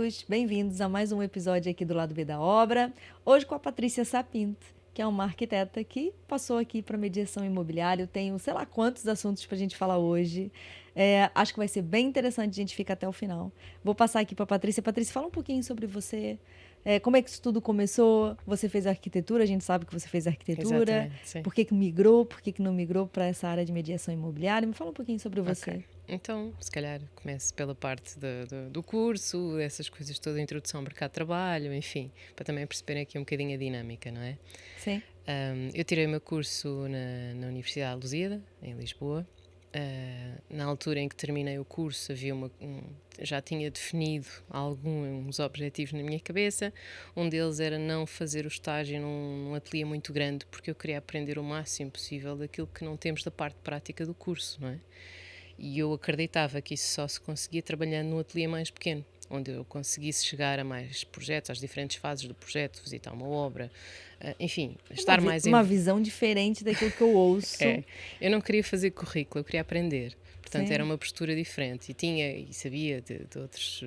todos, bem-vindos a mais um episódio aqui do Lado B da Obra. Hoje com a Patrícia Sapinto, que é uma arquiteta que passou aqui para mediação imobiliária. Eu tenho sei lá quantos assuntos para a gente falar hoje. Acho que vai ser bem interessante, a gente fica até o final. Vou passar aqui para a Patrícia. Patrícia, fala um pouquinho sobre você. Como é que isso tudo começou? Você fez arquitetura, a gente sabe que você fez arquitetura. Exatamente, sim. Por que migrou? Por que não migrou para essa área de mediação imobiliária? Me fala um pouquinho sobre você. Ok. Então, se calhar começo pela parte do curso, essas coisas toda, a introdução ao mercado de trabalho, enfim, para também perceberem aqui um bocadinho a dinâmica, não é? Sim. Eu tirei o meu curso na Universidade de Lusíada, em Lisboa. Na altura em que terminei o curso já tinha definido alguns objetivos na minha cabeça. Um deles era não fazer o estágio num ateliê muito grande, porque eu queria aprender o máximo possível daquilo que não temos da parte prática do curso, não é? E eu acreditava que isso só se conseguia trabalhando num ateliê mais pequeno, onde eu conseguisse chegar a mais projetos, às diferentes fases do projeto, visitar uma obra, enfim, estar mais Uma visão diferente daquilo que eu ouço. Eu não queria fazer currículo, eu queria aprender. Portanto, Sim. era uma postura diferente. E sabia de outros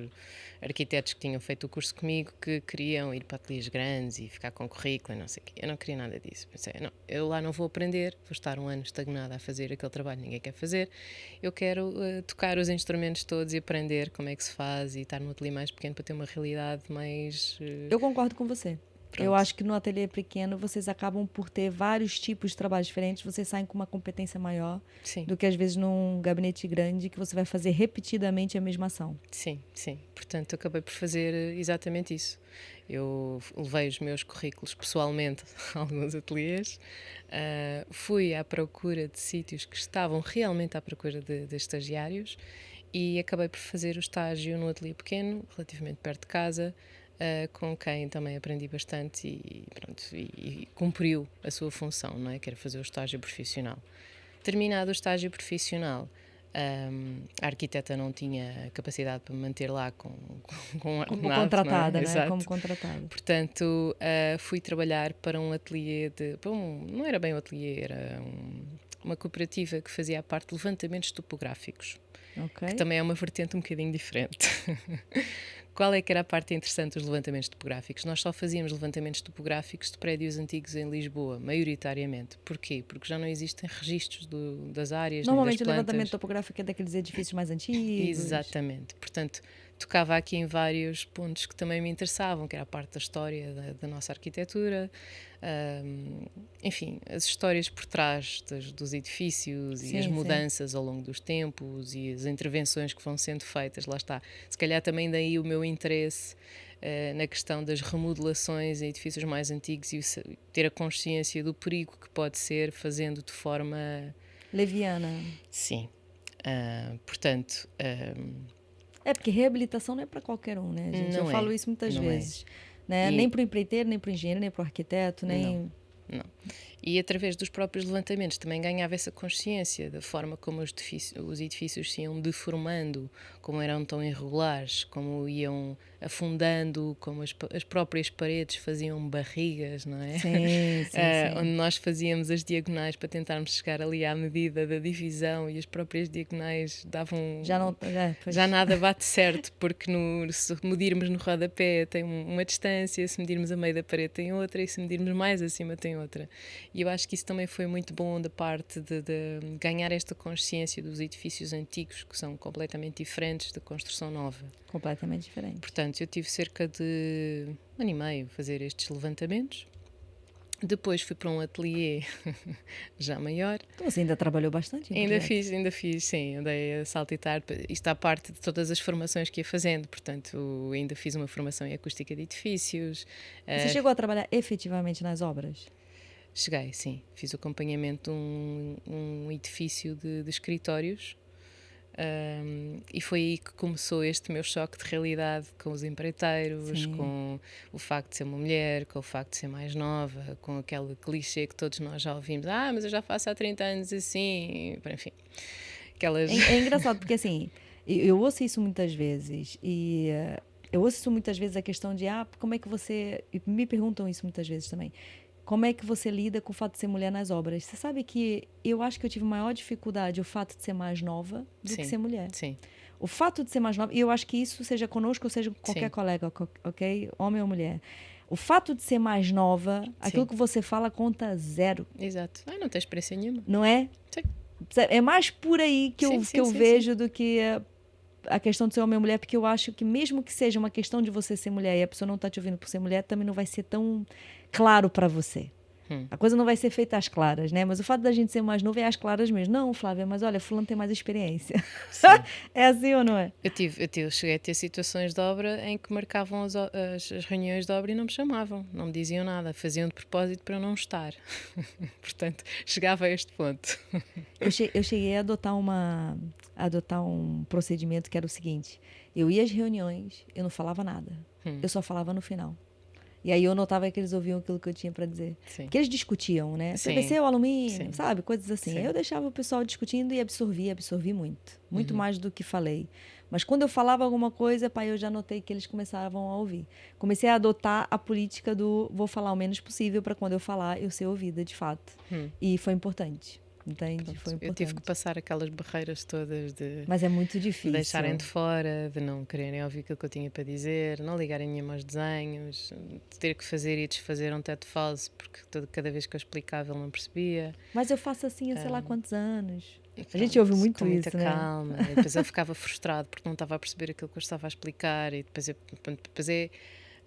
arquitetos que tinham feito o curso comigo que queriam ir para ateliês grandes e ficar com currículo e não sei o quê. Eu não queria nada disso. Pensei, não, eu lá não vou aprender, vou estar um ano estagnada a fazer aquele trabalho que ninguém quer fazer. Eu quero tocar os instrumentos todos e aprender como é que se faz e estar num ateliê mais pequeno para ter uma realidade mais... Eu concordo com você. Pronto. Eu acho que no ateliê pequeno vocês acabam por ter vários tipos de trabalhos diferentes, vocês saem com uma competência maior Sim. do que às vezes num gabinete grande que você vai fazer repetidamente a mesma ação. Sim, sim. Portanto, eu acabei por fazer exatamente isso. Eu levei os meus currículos pessoalmente a alguns ateliês, fui à procura de sítios que estavam realmente à procura de estagiários e acabei por fazer o estágio num ateliê pequeno, relativamente perto de casa, com quem também aprendi bastante e cumpriu a sua função, não é? Que era fazer o estágio profissional. Terminado o estágio profissional, a arquiteta não tinha capacidade para me manter lá com Como ordenado, contratada, não é? né? Exato. Como contratada. Portanto, fui trabalhar para um ateliê não era bem um ateliê, era uma cooperativa que fazia a parte de levantamentos topográficos, Ok. que também é uma vertente um bocadinho diferente. Qual é que era a parte interessante dos levantamentos topográficos? Nós só fazíamos levantamentos topográficos de prédios antigos em Lisboa, maioritariamente. Porquê? Porque já não existem registros das áreas nem das Normalmente o plantas. levantamento topográfico é daqueles edifícios mais antigos. Exatamente. Portanto, tocava aqui em vários pontos que também me interessavam, que era a parte da história da nossa arquitetura, enfim, as histórias por trás dos edifícios e as mudanças ao longo dos tempos e as intervenções que vão sendo feitas, lá está. Se calhar também daí o meu interesse na questão das remodelações em edifícios mais antigos e ter a consciência do perigo que pode ser fazendo de forma... Leviana. Sim. Portanto... porque reabilitação não é para qualquer um, né, gente? Eu falo isso muitas vezes. Né? Nem para o empreiteiro, nem para o engenheiro, nem para o arquiteto, nem... Não. E através dos próprios levantamentos também ganhava essa consciência da forma como os edifícios se iam deformando, como eram tão irregulares, como iam afundando, como as próprias paredes faziam barrigas, não é? Sim. Onde nós fazíamos as diagonais para tentarmos chegar ali à medida da divisão e as próprias diagonais davam... Já nada bate certo, porque se medirmos no rodapé tem uma distância, se medirmos a meio da parede tem outra e se medirmos mais acima tem outra. E eu acho que isso também foi muito bom da parte de ganhar esta consciência dos edifícios antigos, que são completamente diferentes da construção nova. Completamente diferente. Portanto, eu tive cerca de 1 ano e meio a fazer estes levantamentos. Depois fui para um ateliê já maior. Então você ainda trabalhou bastante? Ainda fiz, sim. Andei a saltitar. Isto à parte de todas as formações que ia fazendo. Portanto, ainda fiz uma formação em acústica de edifícios. Você chegou a trabalhar efetivamente nas obras? Cheguei, sim. Fiz o acompanhamento de um edifício de escritórios. E foi aí que começou este meu choque de realidade com os empreiteiros, Sim. com o facto de ser uma mulher, com o facto de ser mais nova, com aquele clichê que todos nós já ouvimos, mas eu já faço há 30 anos assim, enfim. Aquelas... É engraçado, porque assim, eu ouço isso muitas vezes, e eu ouço isso muitas vezes a questão de, como é que você... E me perguntam isso muitas vezes também. Como é que você lida com o fato de ser mulher nas obras? Você sabe que eu acho que eu tive maior dificuldade o fato de ser mais nova do que ser mulher. Sim. O fato de ser mais nova, e eu acho que isso seja conosco ou seja com qualquer Sim, colega, ok? Homem ou mulher. O fato de ser mais nova, aquilo sim, que você fala conta zero, exato. Ah, não tem experiência nenhuma. não é? Sim, É mais por aí que sim, eu, que sim, eu sim, sim. vejo do que a questão de ser homem ou mulher, porque eu acho que mesmo que seja uma questão de você ser mulher e a pessoa não tá te ouvindo por ser mulher, também não vai ser tão claro para você. Hum, A coisa não vai ser feita às claras, né? Mas o fato da gente ser mais novo é às claras mesmo. Não, Flávia, mas olha, fulano tem mais experiência. sim. É assim ou não é? Cheguei a ter situações de obra em que marcavam as reuniões de obra e não me chamavam, não me diziam nada, faziam de propósito para eu não estar. Portanto, chegava a este ponto. Eu cheguei a adotar um procedimento que era o seguinte: eu ia às reuniões, eu não falava nada. Eu só falava no final. E aí eu notava que eles ouviam aquilo que eu tinha para dizer. Sim, Porque eles discutiam, né? sim, PVC ou alumínio, sim, sabe? Coisas assim. Aí sim. eu deixava o pessoal discutindo e absorvi muito. Muito Uhum. mais do que falei. Mas quando eu falava alguma coisa, pai, eu já notei que eles começavam a ouvir. Comecei a adotar a política do vou falar o menos possível para quando eu falar eu ser ouvida de fato. Hum. E foi importante. Entende? Foi Pronto, eu tive que importante. passar aquelas barreiras todas de Mas é muito me deixarem difícil. de fora, de não quererem ouvir aquilo que eu tinha para dizer, não ligarem nenhum aos desenhos, de ter que fazer e desfazer um teto falso porque cada vez que eu explicava ele não percebia. Mas eu faço assim há sei lá quantos anos. E A gente ouve pronto, com muito muita isso, né? calma. E depois ele ficava frustrado porque não estava a perceber aquilo que eu estava a explicar. E depois é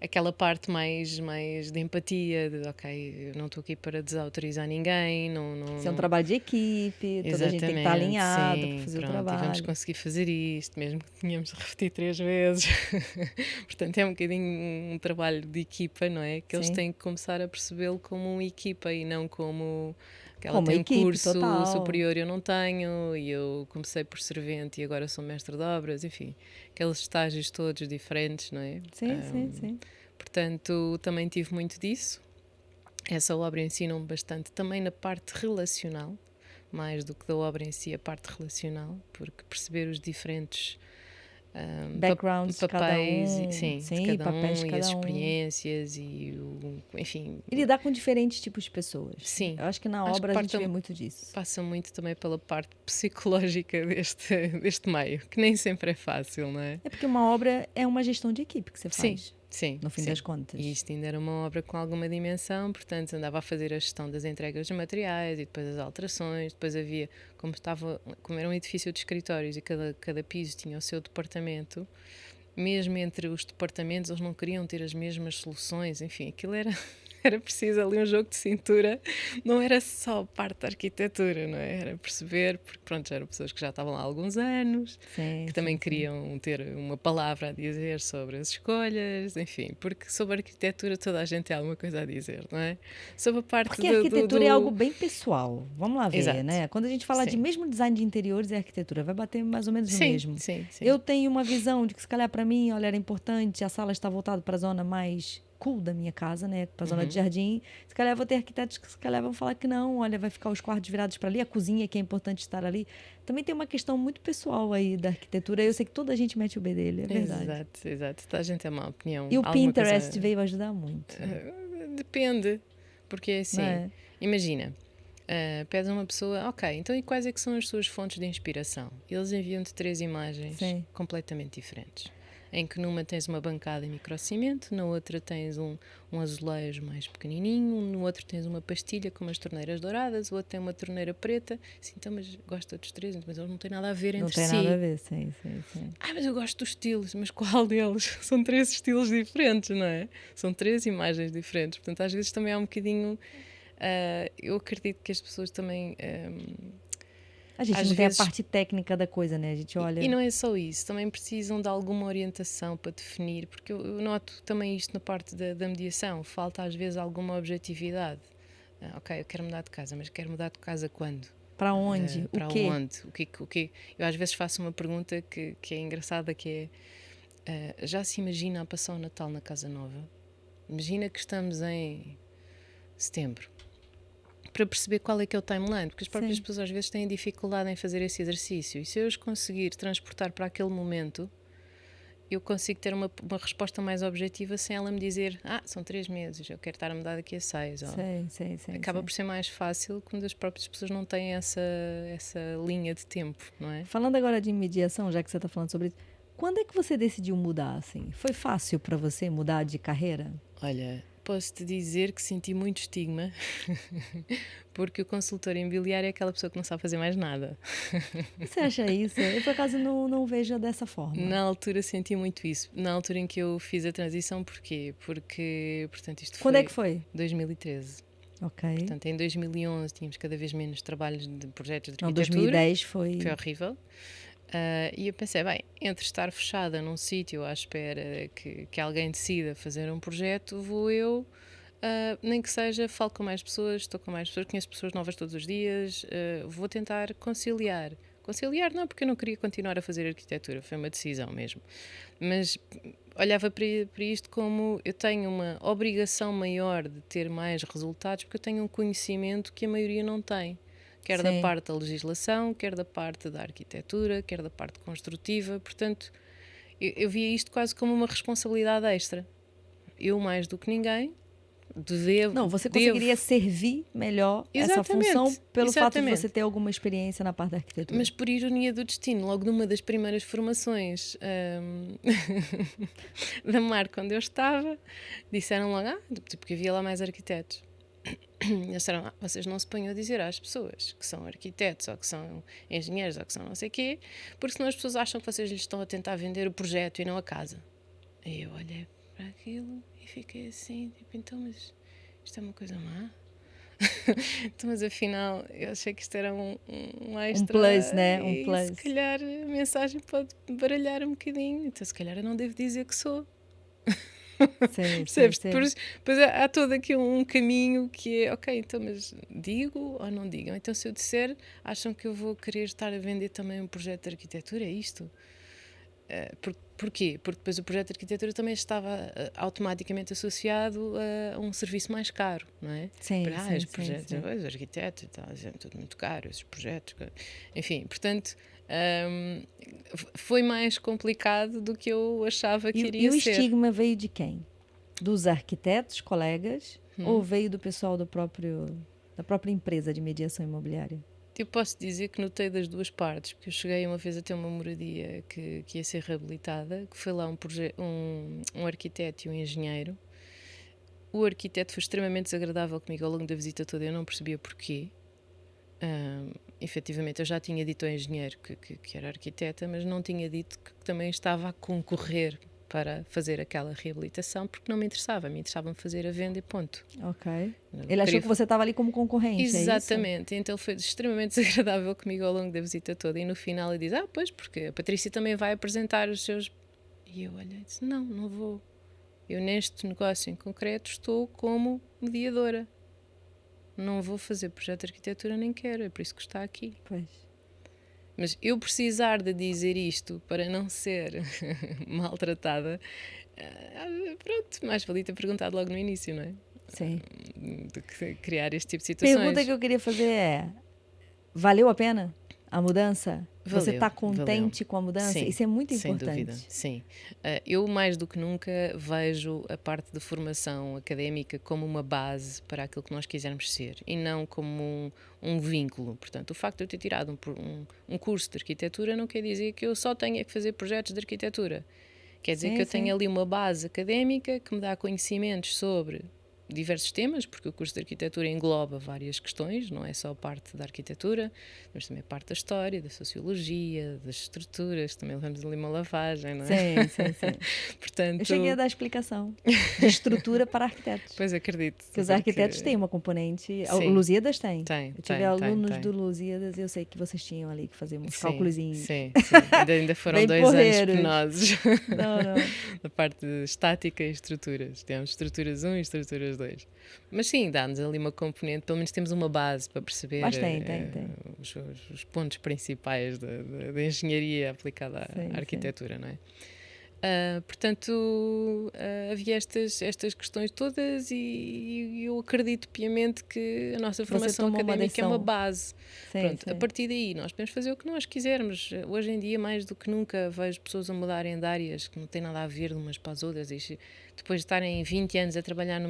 aquela parte mais de empatia, de ok, eu não estou aqui para desautorizar ninguém, não, não, Isso é um não. trabalho de equipe, toda a gente tem que estar Exatamente, alinhada para sim, fazer o pronto, e vamos trabalho. conseguir fazer isto, mesmo que tenhamos de repetir 3 vezes. Portanto, é um bocadinho um trabalho de equipa, não é? Que eles Sim. têm que começar a percebê-lo como uma equipa e não como que ela Como tem um equipe, curso total. superior e eu não tenho, e eu comecei por servente e agora sou mestre de obras, enfim, aqueles estágios todos diferentes, não é? Sim, sim, sim. Portanto, também tive muito disso. Essa obra ensinou-me bastante também na parte relacional, mais do que da obra em si, a parte relacional, porque perceber os diferentes Backgrounds de cada papéis, um. sim, de Sim, cada papéis de e as cada um. experiências enfim, E lidar com diferentes tipos de pessoas. sim. Eu acho que na Acho que obra a gente vê muito disso. passa muito também pela parte psicológica deste meio, que nem sempre é fácil, não é? É porque uma obra é uma gestão de equipe que você Sim, faz, sim, no fim das sim. E contas. isto ainda era uma obra com alguma dimensão, portanto andava a fazer a gestão das entregas dos materiais e depois as alterações, depois havia, como era um edifício de escritórios e cada piso tinha o seu departamento, mesmo entre os departamentos eles não queriam ter as mesmas soluções, enfim, aquilo era, era preciso ali um jogo de cintura, não era só parte da arquitetura, não é? Era perceber, porque pronto, já eram pessoas que já estavam lá há alguns anos, Sim, que também sim, sim. queriam ter uma palavra a dizer sobre as escolhas, enfim, porque sobre a arquitetura toda a gente tem alguma coisa a dizer, não é? Sobre a parte Porque a arquitetura é algo do. bem pessoal. Vamos lá ver, Exato, né? Quando a gente fala de sim. mesmo design de interiores e arquitetura, vai bater mais ou menos no Sim, mesmo. sim, sim. Eu tenho uma visão de que, se calhar, para mim, olha, era importante, a sala está voltada para a zona mais cool da minha casa, né? Para a zona de Uhum. jardim. Se calhar, eu vou ter arquitetos que, se calhar, vão falar que não, olha, vai ficar os quartos virados para ali, a cozinha, que é importante estar ali. Também tem uma questão muito pessoal aí da arquitetura. Eu sei que toda a gente mete o B dele, é verdade. Exato, exato. Toda a gente tem uma opinião, E o alguma coisa. Pinterest veio ajudar muito, Depende, porque é não assim, é? imagina, pedes a uma pessoa, ok, então e quais é que são as suas fontes de inspiração? Eles enviam-te 3 imagens Sim. completamente diferentes. Em que numa tens uma bancada em microcimento, na outra tens um azulejo mais pequenininho, no outro tens uma pastilha com umas torneiras douradas, o outro tem uma torneira preta. Assim, então, mas gosta dos três, mas eles não têm nada a ver Não entre tem nada a si. ver, sim, sim, sim. Mas eu gosto dos estilos, mas qual deles? São 3 estilos diferentes, não é? São 3 imagens diferentes, portanto às vezes também há um bocadinho, eu acredito que as pessoas também, A gente às não tem a vezes, parte técnica da coisa, né? A gente e olha. não é só isso, também precisam de alguma orientação para definir, porque eu noto também isto na parte da mediação, falta às vezes alguma objetividade. Ok, eu quero mudar de casa, mas quero mudar de casa quando? Para onde? O Para quê? onde? O que? Eu às vezes faço uma pergunta que é engraçada, que é, já se imagina a passar o Natal na casa nova? Imagina que estamos em setembro. Para perceber qual é que é o timeline, porque as próprias Sim. pessoas às vezes têm dificuldade em fazer esse exercício. E se eu os conseguir transportar para aquele momento, eu consigo ter uma resposta mais objetiva sem ela me dizer são 3 meses, eu quero estar a mudar daqui a 6. Acaba por ser mais fácil quando as próprias pessoas não têm essa linha de tempo, não é? Falando agora de mediação, já que você está falando sobre isso, quando é que você decidiu mudar, assim? Foi fácil para você mudar de carreira? Olha, posso-te dizer que senti muito estigma, porque o consultor imobiliário é aquela pessoa que não sabe fazer mais nada. Você acha isso? Eu, por acaso, não vejo dessa forma. Na altura senti muito isso. Na altura em que eu fiz a transição, porquê? Porque, portanto, isto Quando é que foi? 2013. Ok. Portanto, em 2011 tínhamos cada vez menos trabalhos de projetos de Não, arquitetura. 2010 foi horrível. E eu pensei, bem, entre estar fechada num sítio à espera que alguém decida fazer um projeto, vou eu, nem que seja, falo com mais pessoas, estou com mais pessoas, conheço pessoas novas todos os dias, vou tentar conciliar. Conciliar não, porque eu não queria continuar a fazer arquitetura, foi uma decisão mesmo. Mas olhava para isto como eu tenho uma obrigação maior de ter mais resultados, porque eu tenho um conhecimento que a maioria não tem. Quer da parte da legislação, quer da parte da arquitetura, quer da parte construtiva. Portanto, eu via isto quase como uma responsabilidade extra. Eu, mais do que ninguém, devo... Não, você conseguiria servir melhor essa função pelo fato de você ter alguma experiência na parte da arquitetura. Mas por ironia do destino, logo numa das primeiras formações da MAR, quando eu estava, disseram logo, porque havia lá mais arquitetos. Eles disseram, vocês não se ponham a dizer às pessoas que são arquitetos ou que são engenheiros ou que são não sei o quê, porque senão as pessoas acham que vocês lhes estão a tentar vender o projeto e não a casa. E eu olhei para aquilo e fiquei assim, tipo, então, mas isto é uma coisa má? Então, mas afinal, eu achei que isto era um extra. Um plus, né? Um plus. Se calhar a mensagem pode baralhar um bocadinho, então se calhar eu não devo dizer que sou. Percebes? Pois há todo aqui um caminho que é, ok, então, mas digo ou não digo? Então, se eu disser, acham que eu vou querer estar a vender também um projeto de arquitetura? É isto? Porquê? Porque depois o projeto de arquitetura também estava automaticamente associado a um serviço mais caro, não é? Os projetos, os arquitetos, é tudo muito caro, esses projetos. Enfim, portanto, foi mais complicado do que eu achava que iria ser. E o estigma veio de quem? Dos arquitetos, colegas, ou veio do pessoal da própria empresa de mediação imobiliária? Eu posso dizer que notei das duas partes, porque eu cheguei uma vez a ter uma moradia que ia ser reabilitada, que foi lá um arquiteto e um engenheiro. O arquiteto foi extremamente desagradável comigo ao longo da visita toda, eu não percebia porquê. Efetivamente, eu já tinha dito ao engenheiro que era arquiteta, mas não tinha dito que também estava a concorrer para fazer aquela reabilitação, porque não me interessava-me fazer a venda e ponto. Ok. Ele achou que você estava ali como concorrente, exatamente. É isso? Então ele foi extremamente desagradável comigo ao longo da visita toda e no final ele diz, pois, porque a Patrícia também vai apresentar os seus... E eu olhei e disse, não vou. Eu neste negócio em concreto estou como mediadora. Não vou fazer projeto de arquitetura, nem quero, é por isso que está aqui. Pois. Mas eu precisar de dizer isto para não ser maltratada, pronto, mais valia ter perguntado logo no início, não é? Sim. Do que criar este tipo de situações. A pergunta que eu queria fazer é, valeu a pena a mudança? Você está contente com a mudança? Sim, isso é muito importante. Sem dúvida, sim. Eu, mais do que nunca, vejo a parte de formação académica como uma base para aquilo que nós quisermos ser e não como um vínculo. Portanto, o facto de eu ter tirado um curso de arquitetura não quer dizer que eu só tenha que fazer projetos de arquitetura. Quer dizer que eu tenho ali uma base académica que me dá conhecimentos sobre diversos temas, porque o curso de arquitetura engloba várias questões, não é só a parte da arquitetura, mas também a parte da história, da sociologia, das estruturas, também levamos ali uma lavagem, não é? Sim. Portanto... Eu cheguei a dar explicação de estrutura para arquitetos. Pois acredito. Porque os arquitetos têm uma componente, o Lusíadas tem. Eu tive alunos do Lusíadas e eu sei que vocês tinham ali que fazer uns cálculozinhos. Sim. Ainda foram 2 anos penosos. Não. Da parte de estática e estruturas. Temos estruturas 1 e estruturas 2. Mas sim, dá-nos ali uma componente, pelo menos temos uma base para perceber tem. Os pontos principais da engenharia aplicada à arquitatura, não é? Portanto, havia estas questões todas e eu acredito piamente que a nossa Você formação tomou uma académica é uma decisão. base. Sei, Pronto, a sei. partir daí nós podemos fazer o que nós quisermos. Hoje em dia, mais do que nunca, vejo pessoas a mudarem de áreas que não têm nada a ver de umas para as outras. E depois de estarem 20 anos a trabalhar Eu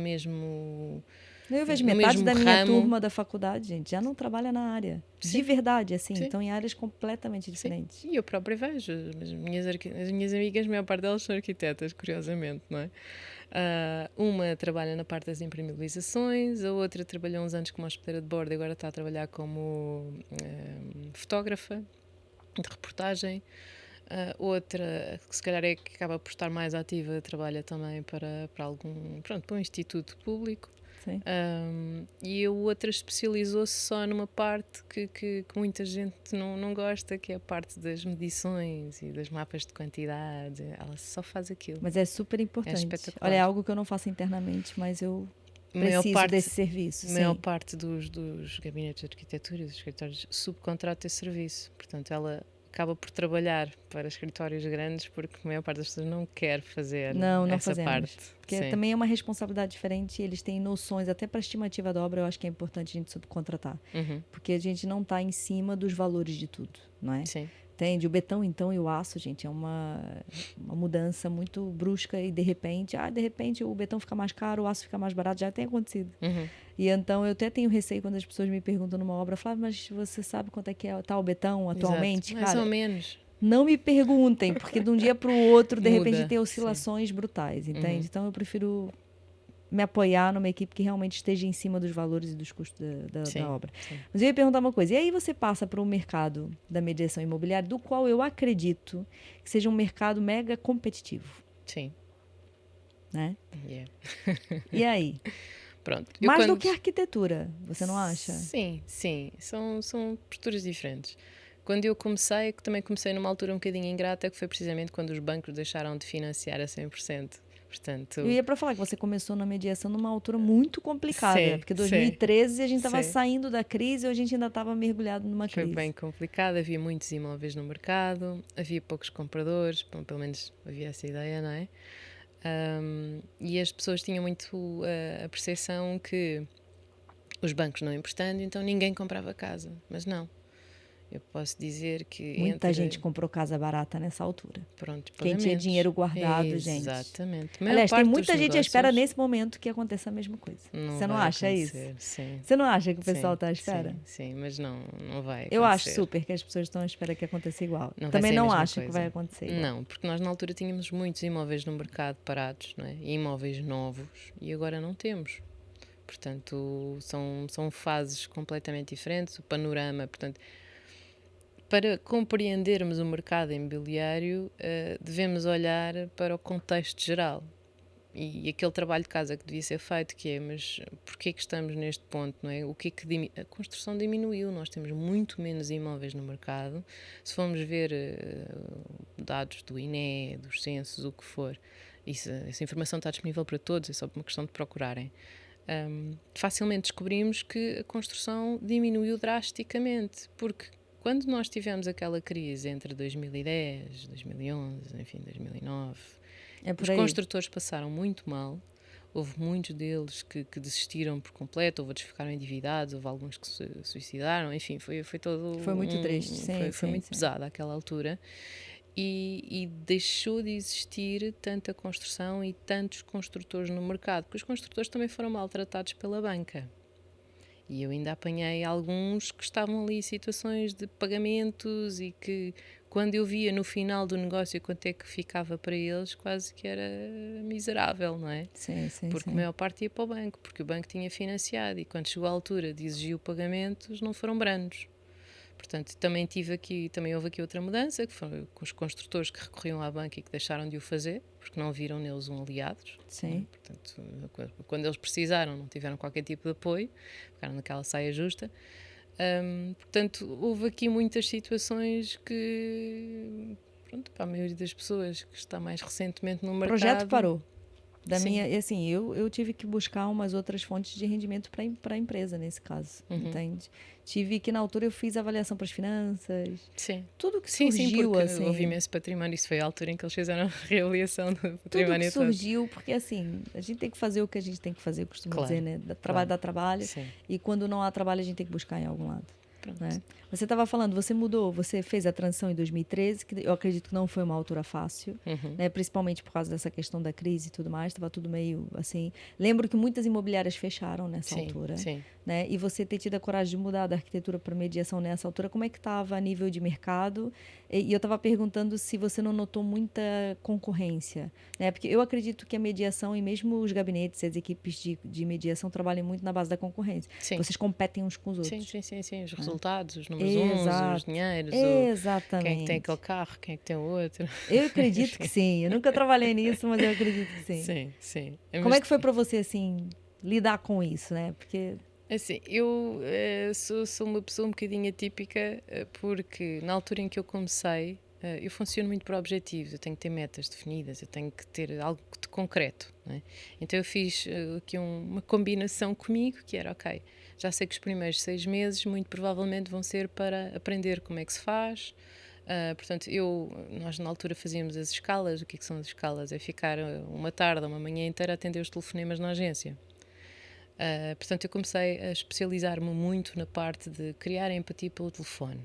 vejo no metade mesmo da minha ramo. turma da faculdade, gente, já não trabalha na área. De Sim, verdade, assim. sim. Estão em áreas completamente Sim, diferentes. e eu própria vejo. As minhas amigas, a maior parte delas são arquitetas, curiosamente, não é? Uma trabalha na parte das impermeabilizações, a outra trabalhou uns anos como hospedeira de bordo e agora está a trabalhar como fotógrafa de reportagem. Outra, que se calhar é que acaba por estar mais ativa, trabalha também para para um instituto público. Sim. E a outra especializou-se só numa parte que muita gente não gosta, que é a parte das medições e dos mapas de quantidade. Ela só faz aquilo. Mas é super É importante. espetacular. Olha, é algo que eu não faço internamente, mas eu Maior preciso parte, desse serviço. maior Sim. parte dos gabinetes de arquitetura e dos escritórios subcontrata esse serviço. Portanto, ela acaba por trabalhar para escritórios grandes porque a maior parte das pessoas não quer fazer Não, não essa fazemos. parte. Porque Sim. também é uma responsabilidade diferente e eles têm noções, até para a estimativa da obra, eu acho que é importante a gente subcontratar. Uhum. Porque a gente não está em cima dos valores de tudo, não é? Sim. Entende? O betão, então, e o aço, gente, é uma mudança muito brusca e de repente o betão fica mais caro, o aço fica mais barato, já tem acontecido. Uhum. E então eu até tenho receio quando as pessoas me perguntam numa obra, Flávia, mas você sabe quanto é que é tal betão atualmente? Exato. Mais Cara, ou menos. não me perguntem, porque de um dia para o outro, de repente, Muda, tem oscilações brutais, entende? Uhum. Então eu prefiro me apoiar numa equipe que realmente esteja em cima dos valores e dos custos Sim, da obra. sim. Mas eu ia perguntar uma coisa. E aí você passa para o mercado da mediação imobiliária, do qual eu acredito que seja um mercado mega competitivo, Sim. né? Yeah. E aí? Pronto. Mais do que a arquitetura, você não acha? Sim, sim. São posturas diferentes. Quando eu comecei, também comecei numa altura um bocadinho ingrata, que foi precisamente quando os bancos deixaram de financiar a 100%. Portanto, Eu ia para falar que você começou na mediação numa altura muito complicada, sim, porque em sim, 2013 a gente estava sim. saindo da crise ou a gente ainda estava mergulhado numa Foi crise. bem complicado, havia muitos imóveis no mercado, havia poucos compradores, bom, pelo menos havia essa ideia, não é? E as pessoas tinham muito a percepção que os bancos não emprestando, então ninguém comprava casa. Mas não. Eu posso dizer que Muita gente comprou casa barata nessa altura. Pronto, Quem tinha pagamentos. dinheiro guardado, gente. Exatamente. A maior Aliás, tem parte muita dos gente à espera negócios nesse momento que aconteça a mesma coisa. não Você não vai acha isso? acontecer. Sim. Você não acha que o pessoal Sim, está à espera? sim, sim, mas não vai acontecer. Eu acho super que as pessoas estão à espera que aconteça igual. Não vai Também ser a não mesma acho que coisa. vai acontecer igual. Não, porque nós na altura tínhamos muitos imóveis no mercado parados, não é? E imóveis novos, e agora não temos. Portanto, são fases completamente diferentes, o panorama, portanto, para compreendermos o mercado imobiliário, devemos olhar para o contexto geral. E aquele trabalho de casa que devia ser feito, que é, mas porquê é que estamos neste ponto, não é? O que é que a construção diminuiu, nós temos muito menos imóveis no mercado. Se formos ver dados do INE, dos censos, o que for, essa informação está disponível para todos, é só uma questão de procurarem. Facilmente descobrimos que a construção diminuiu drasticamente, porque quando nós tivemos aquela crise entre 2010, 2011, enfim, 2009, os construtores passaram muito mal. Houve muitos deles que desistiram por completo, houve outros que ficaram endividados, houve alguns que se suicidaram, enfim, foi todo... Foi muito triste, sim. Foi muito pesado àquela altura. E deixou de existir tanta construção e tantos construtores no mercado, porque os construtores também foram maltratados pela banca. E eu ainda apanhei alguns que estavam ali em situações de pagamentos e que, quando eu via no final do negócio quanto é que ficava para eles, quase que era miserável, não é? Sim. Porque a maior parte ia para o banco, porque o banco tinha financiado e quando chegou à altura de exigir o pagamento, não foram brandos. Portanto, também houve aqui outra mudança, que foi com os construtores que recorriam à banca e que deixaram de o fazer, porque não viram neles um aliados. Sim. Portanto, quando eles precisaram, não tiveram qualquer tipo de apoio, ficaram naquela saia justa. Portanto, houve aqui muitas situações que, pronto, para a maioria das pessoas que está mais recentemente no mercado... O projeto parou. Sim. E assim, eu tive que buscar umas outras fontes de rendimento para a empresa, nesse caso, entende? Tive que, na altura, eu fiz avaliação para as finanças, Sim. tudo que Sim, surgiu, porque houve assim, imenso património. Isso foi a altura em que eles fizeram a reavaliação do tudo que património todo. surgiu, porque assim, a gente tem que fazer o que a gente tem que fazer, eu costumo dizer, Claro, né? Trabalho claro. dá trabalho, Sim. e quando não há trabalho, a gente tem que buscar em algum lado. Pronto. Né? Você estava falando, você mudou, você fez a transição em 2013, que eu acredito que não foi uma altura fácil, né? Principalmente por causa dessa questão da crise e tudo mais, estava tudo meio assim. Lembro que muitas imobiliárias fecharam nessa Sim, altura, sim. né? E você ter tido a coragem de mudar da arquitetura para mediação nessa altura, como é que estava a nível de mercado? E eu estava perguntando se você não notou muita concorrência, né? Porque eu acredito que a mediação e mesmo os gabinetes, as equipes de mediação trabalham muito na base da concorrência. Sim. Vocês competem uns com os Sim, outros. sim, sim, sim. Os resultados, os números uns, os Exato, dinheiros, quem é que tem aquele exatamente. carro, quem é que tem o outro. Eu acredito que Enfim. sim. Eu nunca trabalhei nisso, mas eu acredito que sim. Sim, sim. Como é Mas que foi para você assim lidar com isso, né? Porque assim, eu sou uma pessoa um bocadinho atípica porque na altura em que eu comecei, eu funciono muito por objetivos, eu tenho que ter metas definidas, eu tenho que ter algo de concreto. Não é? Então eu fiz aqui uma combinação comigo que era, ok, já sei que os primeiros 6 meses muito provavelmente vão ser para aprender como é que se faz. Portanto, nós na altura fazíamos as escalas. O que são as escalas? É ficar uma tarde, uma manhã inteira a atender os telefonemas na agência. Portanto, eu comecei a especializar-me muito na parte de criar empatia pelo telefone,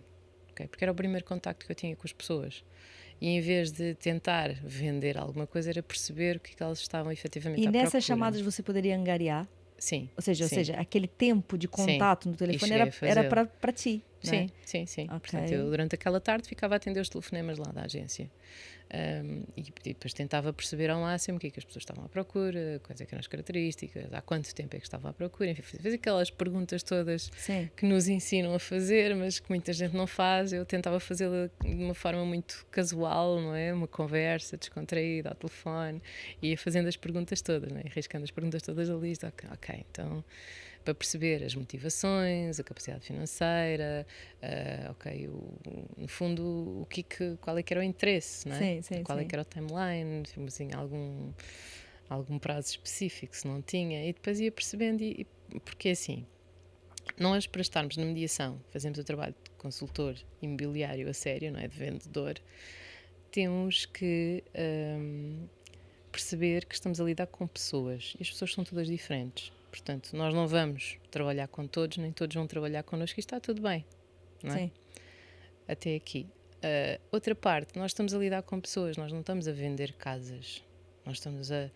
okay? Porque era o primeiro contacto que eu tinha com as pessoas. E em vez de tentar vender alguma coisa, era perceber o que elas estavam efetivamente e à nessas procura. chamadas você poderia angariar, Sim, ou sim, seja, aquele tempo de sim. contato no E telefone cheguei a era fazê-lo. para ti, né? Sim, sim, sim. Portanto, eu Ok. durante aquela tarde ficava a atender os telefonemas lá da agência. E depois tentava perceber ao máximo o que é que as pessoas estavam à procura, quais é que eram as características, há quanto tempo é que estavam à procura, enfim, fazia aquelas perguntas todas Sim. que nos ensinam a fazer, mas que muita gente não faz. Eu tentava fazê-la de uma forma muito casual, não é? Uma conversa descontraída ao telefone, e ia fazendo as perguntas todas, não é? Riscando as perguntas todas da lista. Ok, então para perceber as motivações, a capacidade financeira, ok, no fundo qual é que era o interesse, não é? Sim, sim, Qual é sim. que era o timeline, assim, algum prazo específico, se não tinha, e depois ia percebendo, porque assim, nós para estarmos na mediação, fazemos o trabalho de consultor imobiliário a sério, não é? De vendedor, temos que perceber que estamos a lidar com pessoas, e as pessoas são todas diferentes. Portanto, nós não vamos trabalhar com todos, nem todos vão trabalhar connosco, e está tudo bem, não é? Sim. Até aqui. Outra parte, nós estamos a lidar com pessoas, nós não estamos a vender casas. Nós estamos a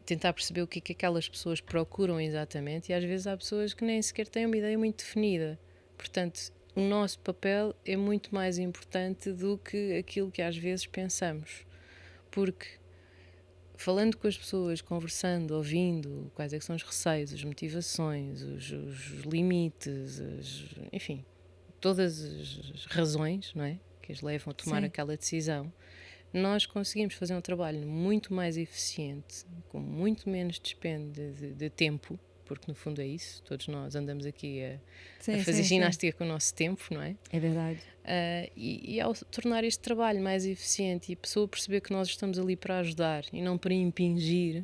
tentar perceber o que é que aquelas pessoas procuram exatamente, e às vezes há pessoas que nem sequer têm uma ideia muito definida. Portanto, o nosso papel é muito mais importante do que aquilo que às vezes pensamos. Porque falando com as pessoas, conversando, ouvindo quais é que são os receios, as motivações, os limites, enfim, todas as razões, não é, que as levam a tomar Sim. aquela decisão, nós conseguimos fazer um trabalho muito mais eficiente, com muito menos dispêndio de tempo, porque no fundo é isso, todos nós andamos aqui a Sim, fazer sim, sim. ginástica com o nosso tempo, não é? É verdade. E ao tornar este trabalho mais eficiente e a pessoa perceber que nós estamos ali para ajudar e não para impingir,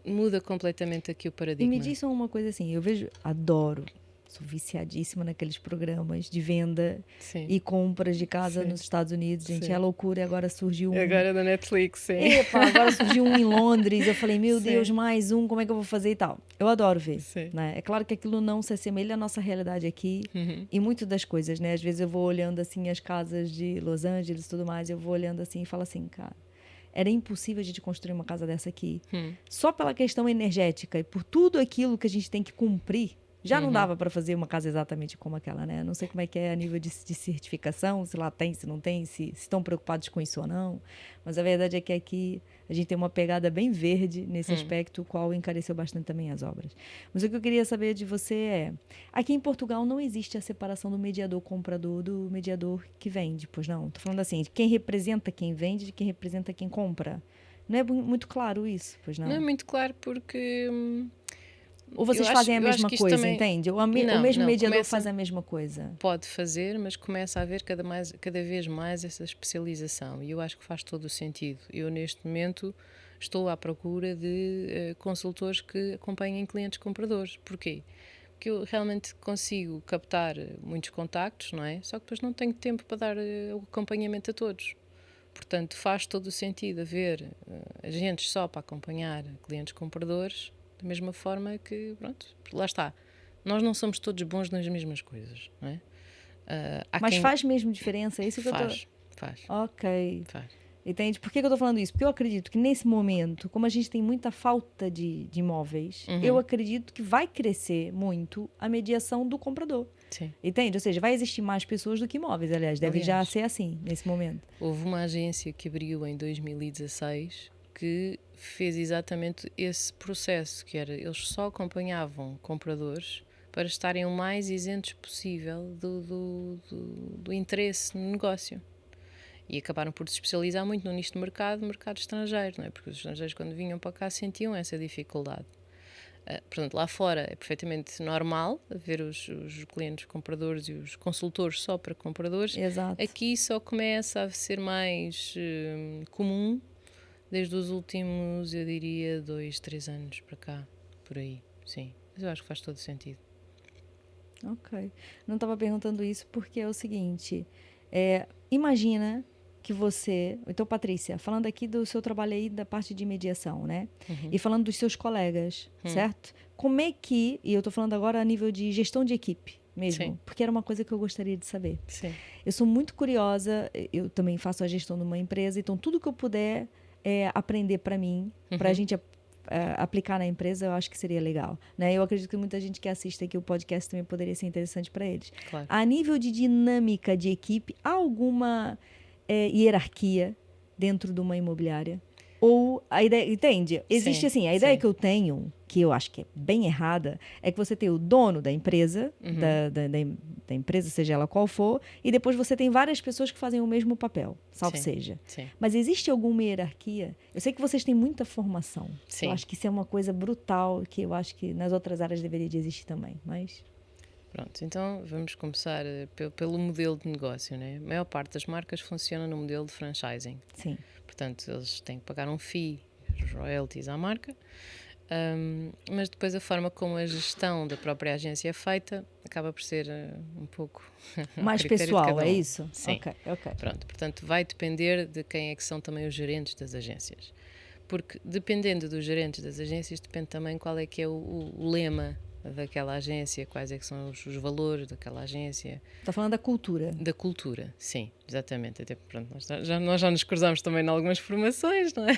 muda completamente aqui o E paradigma. me diz só uma coisa assim, eu vejo, adoro, sou viciadíssima naqueles programas de venda Sim. e compras de casa Sim. nos Estados Unidos, gente, Sim. é loucura, e agora surgiu um... Agora da Netflix, sim. Epa, agora surgiu um em Londres, eu falei, meu Sim. Deus, mais um, como é que eu vou fazer e tal. Eu adoro ver, Sim. né? É claro que aquilo não se assemelha à nossa realidade aqui Uhum. e muito das coisas, né? Às vezes eu vou olhando assim as casas de Los Angeles e tudo mais, eu vou olhando assim e falo assim, cara, era impossível a gente construir uma casa dessa aqui. Só pela questão energética e por tudo aquilo que a gente tem que cumprir, já não dava para fazer uma casa exatamente como aquela, né? Não sei como é que é a nível de certificação, se lá tem, se não tem, se estão preocupados com isso ou não. Mas a verdade é que aqui a gente tem uma pegada bem verde nesse aspecto, o qual encareceu bastante também as obras. Mas o que eu queria saber de você é... Aqui em Portugal não existe a separação do mediador comprador do mediador que vende, pois não? Estou falando assim, de quem representa quem vende, de quem representa quem compra. Não é muito claro isso, pois não? Não é muito claro porque... Ou vocês fazem a mesma coisa, entende? O mesmo mediador faz a mesma coisa. Pode fazer, mas começa a haver cada vez mais essa especialização, e eu acho que faz todo o sentido. Eu neste momento estou à procura de consultores que acompanhem clientes compradores. Porquê? Porque eu realmente consigo captar muitos contactos, não é? Só que depois não tenho tempo para dar o acompanhamento a todos. Portanto, faz todo o sentido haver agentes só para acompanhar clientes compradores, da mesma forma que, pronto, lá está. Nós não somos todos bons nas mesmas coisas, não é? Mas faz mesmo diferença? É isso que eu tô... Faz. Ok. Faz. Entende? Por que eu tô falando isso? Porque eu acredito que nesse momento, como a gente tem muita falta de imóveis, eu acredito que vai crescer muito a mediação do comprador. Sim. Entende? Ou seja, vai existir mais pessoas do que imóveis, aliás. Deve já ser assim, nesse momento. Houve uma agência que abriu em 2016 que fez exatamente esse processo, que era, eles só acompanhavam compradores para estarem o mais isentos possível do interesse no negócio. E acabaram por se especializar muito no nicho de mercado estrangeiro, não é? Porque os estrangeiros, quando vinham para cá, sentiam essa dificuldade. Portanto, lá fora é perfeitamente normal ver os clientes compradores e os consultores só para compradores. Exato. Aqui só começa a ser mais comum desde os últimos, eu diria, 2, 3 anos para cá, por aí, sim. Mas eu acho que faz todo sentido. Ok. Não estava perguntando isso porque é o seguinte, imagina que você... Então, Patrícia, falando aqui do seu trabalho aí da parte de mediação, né? E falando dos seus colegas, certo? Como é que... E eu estou falando agora a nível de gestão de equipe mesmo, Sim. porque era uma coisa que eu gostaria de saber. Sim. Eu sou muito curiosa, eu também faço a gestão de uma empresa, então tudo que eu puder aprender para mim, para a gente aplicar na empresa, eu acho que seria legal, né? Eu acredito que muita gente que assiste aqui o podcast também poderia ser interessante para eles. Claro. A nível de dinâmica de equipe, há alguma hierarquia dentro de uma imobiliária? Ou a ideia, entende? Existe Sim, assim, a ideia sim. que eu tenho, que eu acho que é bem errada, é que você tem o dono da empresa, da empresa, seja ela qual for, e depois você tem várias pessoas que fazem o mesmo papel, salvo Sim, seja. sim. Mas existe alguma hierarquia? Eu sei que vocês têm muita formação. Sim. Eu acho que isso é uma coisa brutal, que eu acho que nas outras áreas deveria de existir também, mas... Pronto, então vamos começar pelo modelo de negócio, né? A maior parte das marcas funciona no modelo de franchising. Sim. Portanto, eles têm que pagar um fee, os royalties à marca, mas depois a forma como a gestão da própria agência é feita acaba por ser um pouco mais critério de pessoal, cada um. é isso? Sim. Ok. Pronto, portanto, vai depender de quem é que são também os gerentes das agências. Porque dependendo dos gerentes das agências, depende também qual é que é o lema daquela agência, quais é que são os valores daquela agência. Está falando da cultura. Da cultura, sim, exatamente. Até, pronto, nós já nos cruzamos também em algumas formações, não é?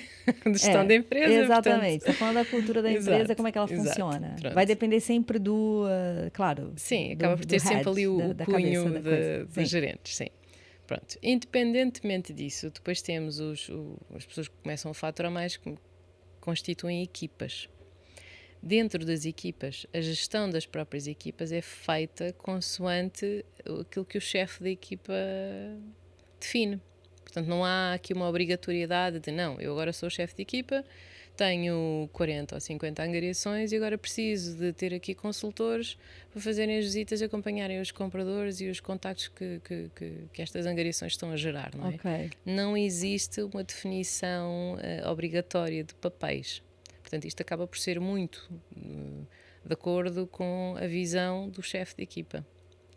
De gestão da empresa. Exatamente. Portanto... Está falando da cultura da empresa, Exato, como é que ela exato, funciona. pronto. Vai depender sempre do, claro... Sim, acaba por ter sempre ali o cunho dos gerentes, sim. Pronto, independentemente disso, depois temos as pessoas que começam a faturar mais, que constituem equipas. Dentro das equipas, a gestão das próprias equipas é feita consoante aquilo que o chefe da equipa define. Portanto, não há aqui uma obrigatoriedade de, não, eu agora sou o chefe de equipa, tenho 40 ou 50 angariações e agora preciso de ter aqui consultores para fazerem as visitas, acompanharem os compradores e os contactos que estas angariações estão a gerar, não é? Okay. Não existe uma definição obrigatória de papéis. Portanto, isto acaba por ser muito de acordo com a visão do chefe de equipa.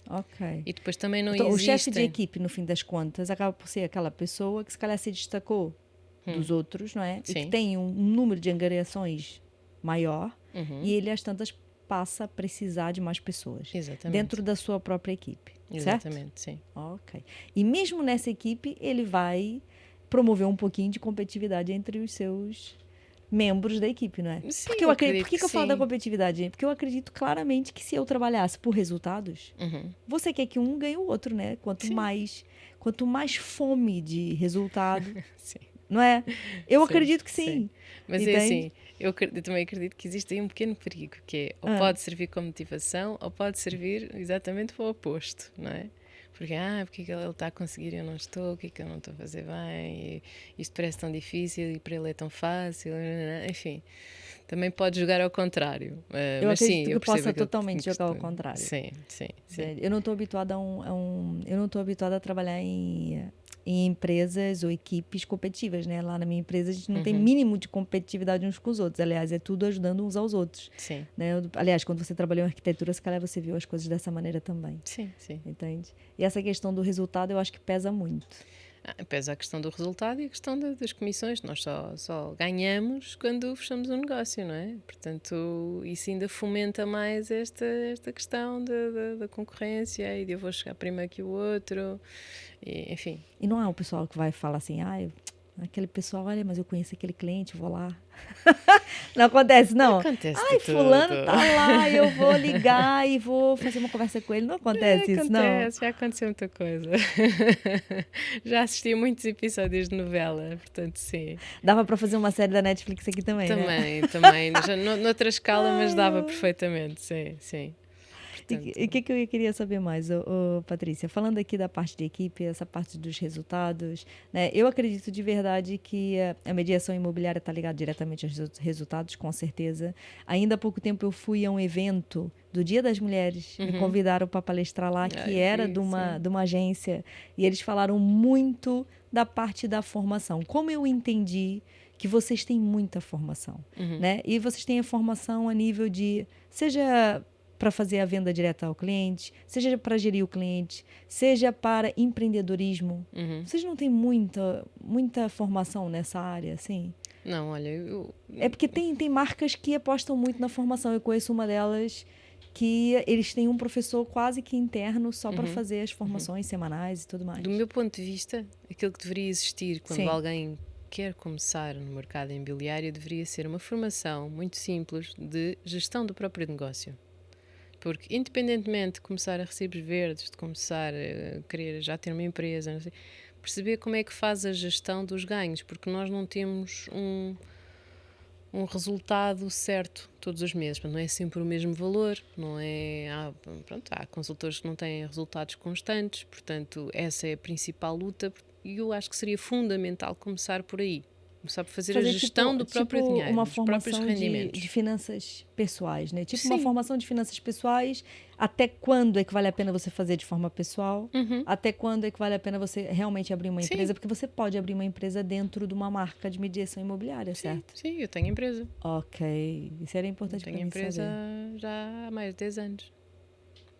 Ok. E depois também não então, existe... O chefe de equipe, no fim das contas, acaba por ser aquela pessoa que se calhar se destacou dos outros, não é? Sim. E que tem um número de angariações maior e ele, às tantas, passa a precisar de mais pessoas. Exatamente. Dentro da sua própria equipe. Exatamente, certo? Sim. Ok. E mesmo nessa equipe, ele vai promover um pouquinho de competitividade entre os seus... membros da equipe, não é? Sim, porque eu acredito, por que eu sim. falo da competitividade? Porque eu acredito claramente que se eu trabalhasse por resultados, você quer que um ganhe o outro, né? Quanto mais fome de resultado, não é? Eu acredito que sim. Mas é assim, eu também acredito que existe aí um pequeno perigo, que é ou pode servir como motivação ou pode servir exatamente para o oposto, não é? Porque, porque é que ele está a conseguir e eu não estou, o que é que eu não estou a fazer bem, isto parece tão difícil e para ele é tão fácil, enfim. Também pode jogar ao contrário. Eu mas acredito sim, que possa totalmente jogar ao contrário. Sim. Eu não estou habituada a eu não estou habituada a trabalhar em em empresas ou equipes competitivas, né? Lá na minha empresa a gente não tem mínimo de competitividade uns com os outros. Aliás, é tudo ajudando uns aos outros. Sim. Né? Aliás, quando você trabalhou em arquitetura, se calhar você viu as coisas dessa maneira também. Sim, sim. Entende? E essa questão do resultado eu acho que pesa muito. Pesa a questão do resultado e a questão das comissões. Nós só ganhamos quando fechamos um negócio, não é? Portanto, isso ainda fomenta mais esta questão da concorrência e de eu vou chegar primeiro que o outro, e, enfim. E não é o pessoal que vai falar assim, aquele pessoal, olha, mas eu conheço aquele cliente, vou lá. Não acontece, não? Acontece Ai, de fulano tudo. tá lá, eu vou ligar e vou fazer uma conversa com ele. Não acontece isso, não? Acontece, já aconteceu muita coisa. Já assisti a muitos episódios de novela, portanto, sim. Dava para fazer uma série da Netflix aqui também, né? Também. Já noutra escala, mas dava perfeitamente, sim, sim. E o que eu queria saber mais, Patrícia? Falando aqui da parte de equipe, essa parte dos resultados, né? Eu acredito de verdade que a mediação imobiliária está ligada diretamente aos resultados, com certeza. Ainda há pouco tempo eu fui a um evento do Dia das Mulheres, me convidaram para palestrar lá, que era de uma agência, e eles falaram muito da parte da formação. Como eu entendi que vocês têm muita formação, né? E vocês têm a formação a nível de, seja para fazer a venda direta ao cliente, seja para gerir o cliente, seja para empreendedorismo. Vocês não têm muita formação nessa área, assim? Não, olha, É porque tem marcas que apostam muito na formação. Eu conheço uma delas que eles têm um professor quase que interno só para fazer as formações semanais e tudo mais. Do meu ponto de vista, aquilo que deveria existir quando Sim. alguém quer começar no mercado imobiliário deveria ser uma formação muito simples de gestão do próprio negócio. Porque, independentemente de começar a recibos verdes, de começar a querer já ter uma empresa, não sei, perceber como é que faz a gestão dos ganhos, porque nós não temos um resultado certo todos os meses. Não é sempre o mesmo valor, não é... há consultores que não têm resultados constantes, portanto, essa é a principal luta e eu acho que seria fundamental começar por aí. Começar por fazer a gestão do próprio dinheiro, uma dos próprios formação rendimentos. de finanças pessoais, né? Tipo Sim. uma formação de finanças pessoais, até quando é que vale a pena você fazer de forma pessoal, até quando é que vale a pena você realmente abrir uma empresa, porque você pode abrir uma empresa dentro de uma marca de mediação imobiliária, certo? Sim, eu tenho empresa. Ok, isso era importante para mim saber. Tenho empresa já há mais de 10 anos.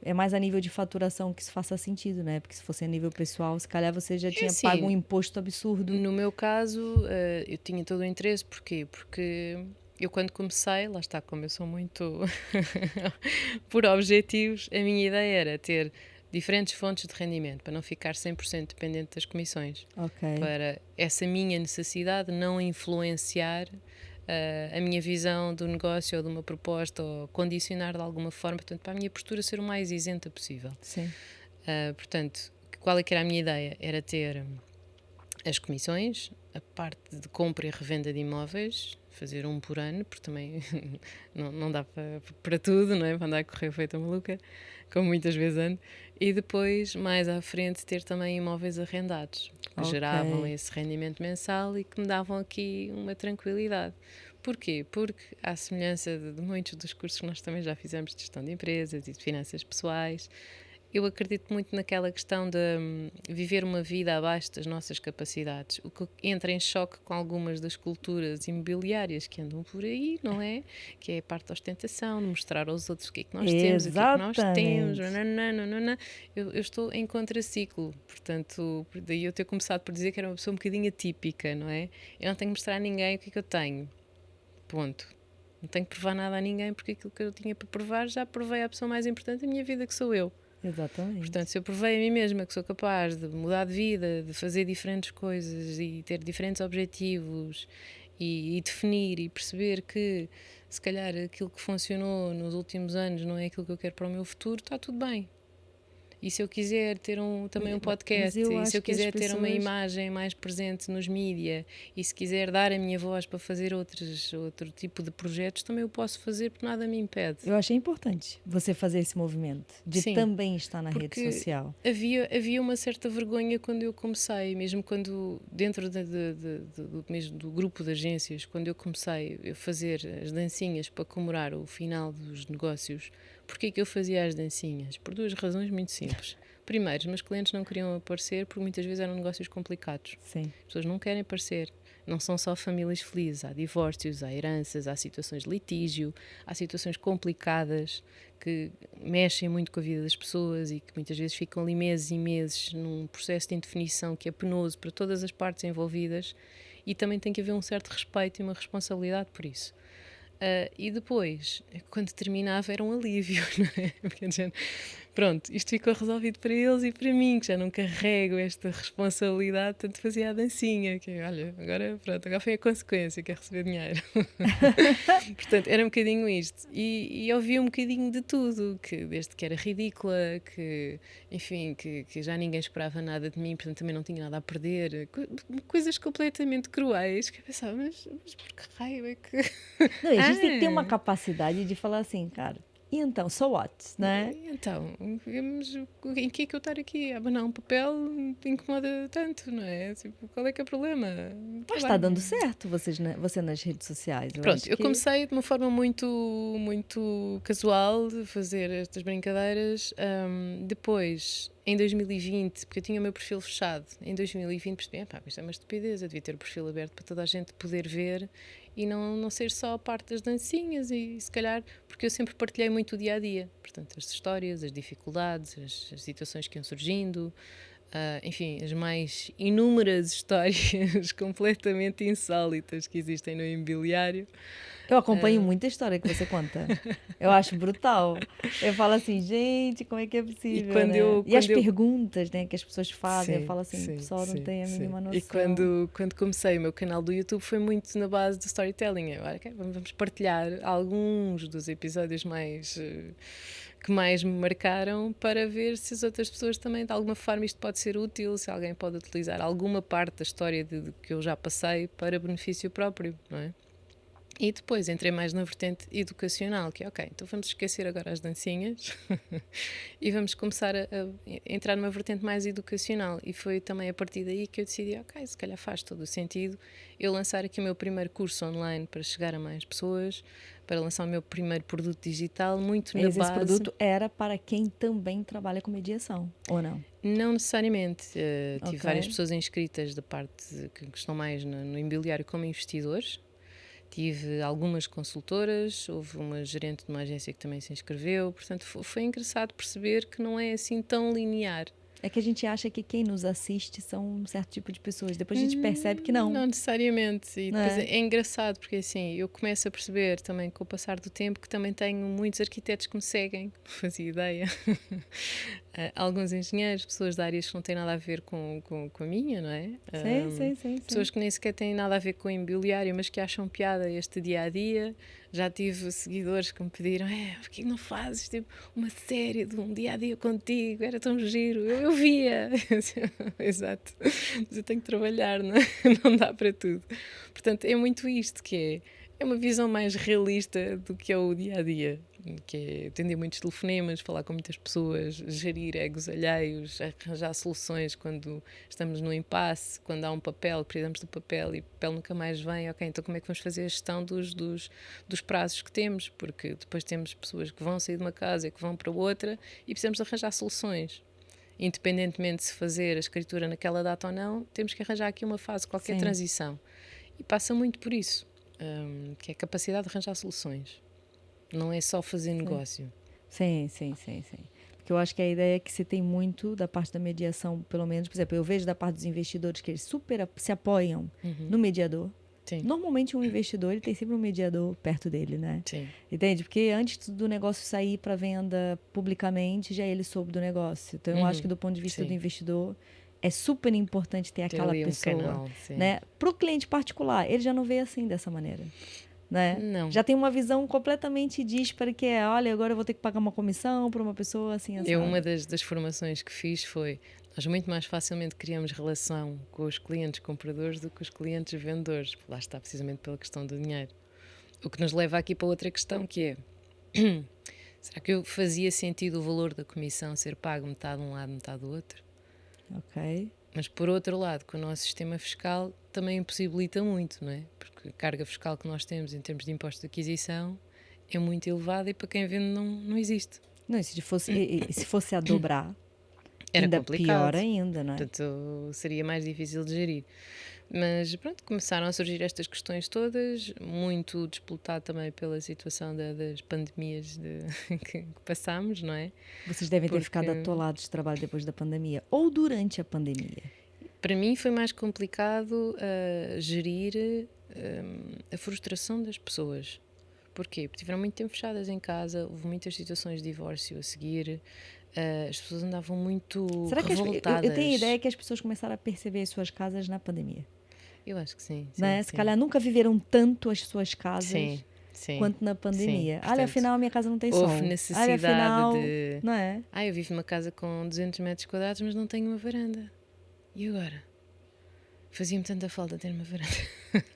É mais a nível de faturação que isso faça sentido, né? Porque se fosse a nível pessoal, se calhar você já tinha assim, pago um imposto absurdo. No meu caso, eu tinha todo o interesse. Porquê? Porque eu quando comecei, lá está, como eu sou muito por objetivos, a minha ideia era ter diferentes fontes de rendimento, para não ficar 100% dependente das comissões. Ok. Para essa minha necessidade não influenciar a minha visão do negócio ou de uma proposta ou condicionar de alguma forma, portanto, para a minha postura ser o mais isenta possível. Sim. Portanto, qual é que era a minha ideia? Era ter as comissões, a parte de compra e revenda de imóveis, fazer um por ano, porque também não dá para tudo, não é? Para andar a correr feita maluca, como muitas vezes ando. E depois, mais à frente, ter também imóveis arrendados, que geravam esse rendimento mensal e que me davam aqui uma tranquilidade. Porquê? Porque, à semelhança de muitos dos cursos que nós também já fizemos de gestão de empresas e de finanças pessoais, eu acredito muito naquela questão de viver uma vida abaixo das nossas capacidades, o que entra em choque com algumas das culturas imobiliárias que andam por aí, não é? Que é a parte da ostentação, de mostrar aos outros o que é que nós temos, o que é que nós temos. Eu estou em contraciclo, portanto, daí eu ter começado por dizer que era uma pessoa um bocadinho atípica, não é? Eu não tenho que mostrar a ninguém o que é que eu tenho. Ponto. Não tenho que provar nada a ninguém, porque aquilo que eu tinha para provar já provei à pessoa mais importante da minha vida, que sou eu. Exatamente. Portanto, se eu provei a mim mesma que sou capaz de mudar de vida, de fazer diferentes coisas e ter diferentes objetivos e definir e perceber que se calhar aquilo que funcionou nos últimos anos não é aquilo que eu quero para o meu futuro, está tudo bem. E se eu quiser ter também um podcast, e se eu quiser ter uma imagem mais presente nos mídia, e se quiser dar a minha voz para fazer outro tipo de projetos, também eu posso fazer, porque nada me impede. Eu achei importante você fazer esse movimento, de também estar na rede social. Havia uma certa vergonha quando eu comecei, mesmo quando, dentro mesmo do grupo de agências, quando eu comecei a fazer as dancinhas para comemorar o final dos negócios. Porquê que eu fazia as dancinhas? Por duas razões muito simples. Primeiro, os meus clientes não queriam aparecer porque muitas vezes eram negócios complicados. Sim. As pessoas não querem aparecer. Não são só famílias felizes, há divórcios, há heranças, há situações de litígio, há situações complicadas que mexem muito com a vida das pessoas e que muitas vezes ficam ali meses e meses num processo de indefinição que é penoso para todas as partes envolvidas, e também tem que haver um certo respeito e uma responsabilidade por isso. E depois, quando terminava, era um alívio, não é? Porque, pronto, isto ficou resolvido para eles e para mim, que já não carrego esta responsabilidade, tanto fazia a dancinha, que olha, agora pronto, agora foi a consequência, que é receber dinheiro. Portanto, era um bocadinho isto. E eu via um bocadinho de tudo, que desde que era ridícula, que, enfim, que já ninguém esperava nada de mim, portanto também não tinha nada a perder, coisas completamente cruéis, que eu pensava, mas por que raio é que... Não, a gente tem que ter uma capacidade de falar assim, cara, e então, so what, né? Então, mas em que é que eu estar aqui a abanar um papel te incomoda tanto, não é? Tipo, qual é que é o problema? Mas está dando certo você nas redes sociais. Pronto, eu comecei de uma forma muito casual de fazer estas brincadeiras. Depois, em 2020, porque eu tinha o meu perfil fechado, em 2020 percebi, isto é uma estupidez, eu devia ter o perfil aberto para toda a gente poder ver e não ser só a parte das dancinhas e se calhar, porque eu sempre partilhei muito o dia-a-dia, portanto, as histórias, as dificuldades, as situações que iam surgindo, enfim, as mais inúmeras histórias completamente insólitas que existem no imobiliário. Eu acompanho muita história que você conta. Eu acho brutal. Eu falo assim, gente, como é que é possível, e as perguntas, né, que as pessoas fazem, eu falo assim, o pessoal não tem a mínima noção. E quando comecei o meu canal do YouTube foi muito na base do storytelling. Vamos partilhar alguns dos episódios que mais me marcaram para ver se as outras pessoas também, de alguma forma, isto pode ser útil, se alguém pode utilizar alguma parte da história de que eu já passei para benefício próprio, não é? E depois entrei mais na vertente educacional, que é ok, então vamos esquecer agora as dancinhas e vamos começar a entrar numa vertente mais educacional. E foi também a partir daí que eu decidi, ok, se calhar faz todo o sentido eu lançar aqui o meu primeiro curso online para chegar a mais pessoas, para lançar o meu primeiro produto digital, muito na base... Esse produto era para quem também trabalha com mediação, ou não? Não necessariamente. Tive várias pessoas inscritas da parte que estão mais no imobiliário como investidores. Tive algumas consultoras, houve uma gerente de uma agência que também se inscreveu, portanto foi engraçado perceber que não é assim tão linear. É que a gente acha que quem nos assiste são um certo tipo de pessoas, depois a gente percebe que não. Não necessariamente, e depois é engraçado porque assim, eu começo a perceber também com o passar do tempo que também tenho muitos arquitetos que me seguem, não fazia ideia. Alguns engenheiros, pessoas de áreas que não têm nada a ver com a minha, não é? Sim. Pessoas que nem sequer têm nada a ver com o imobiliário, mas que acham piada este dia-a-dia. Já tive seguidores que me pediram, porquê não fazes tipo, uma série de um dia-a-dia contigo? Era tão giro, eu via. Exato, mas eu tenho que trabalhar, não é? Não dá para tudo. Portanto, é muito isto que é uma visão mais realista do que é o dia-a-dia, que é atender muitos telefonemas, falar com muitas pessoas, gerir egos alheios, arranjar soluções quando estamos no impasse, quando há um papel, precisamos do papel e o papel nunca mais vem, ok, então como é que vamos fazer a gestão dos prazos que temos, porque depois temos pessoas que vão sair de uma casa e que vão para outra e precisamos de arranjar soluções. Independentemente de se fazer a escritura naquela data ou não, temos que arranjar aqui uma fase, qualquer transição. E passa muito por isso. Que é a capacidade de arranjar soluções. Não é só fazer negócio. Sim. Porque eu acho que a ideia é que se tem muito da parte da mediação, pelo menos, por exemplo, eu vejo da parte dos investidores que eles super se apoiam no mediador. Sim. Normalmente um investidor ele tem sempre um mediador perto dele, né? Sim. Entende? Porque antes do negócio sair para venda publicamente, já ele soube do negócio. Então eu acho que do ponto de vista do investidor é super importante ter aquela pessoa, canal, né? Para o cliente particular, ele já não vê assim dessa maneira, né? Não. Já tem uma visão completamente díspara que é, olha, agora eu vou ter que pagar uma comissão para uma pessoa assim. Uma das formações que fiz foi, nós muito mais facilmente criamos relação com os clientes compradores do que os clientes vendedores. Lá está precisamente pela questão do dinheiro. O que nos leva aqui para outra questão que é, será que fazia sentido o valor da comissão ser pago metade de um lado, metade do outro? Ok. Mas, por outro lado, que o nosso sistema fiscal também impossibilita muito, não é? Porque a carga fiscal que nós temos em termos de imposto de aquisição é muito elevada e para quem vende não existe. Não, e se fosse a dobrar, Era Ainda complicado. pior ainda, não é? Portanto, seria mais difícil de gerir. Mas pronto, começaram a surgir estas questões todas, muito disputado também pela situação das pandemias que passámos, não é? Vocês devem ter ficado Porque atolados de trabalho depois da pandemia ou durante a pandemia. para mim foi mais complicado gerir a frustração das pessoas. Porquê? Porque tiveram muito tempo fechadas em casa, houve muitas situações de divórcio a seguir, as pessoas andavam muito Será que eu tenho a revoltadas. ideia que as pessoas começaram a perceber as suas casas na pandemia, Eu acho que sim, sim, né? Se sim. calhar nunca viveram tanto as suas casas Sim, sim, quanto na sim. pandemia. Olha, Portanto, afinal a minha casa não tem houve sol. Olha, necessidade afinal, de. não é? Eu vivo numa casa com 200 metros quadrados, mas não tenho uma varanda. E agora? Fazia-me tanta falta ter uma varanda.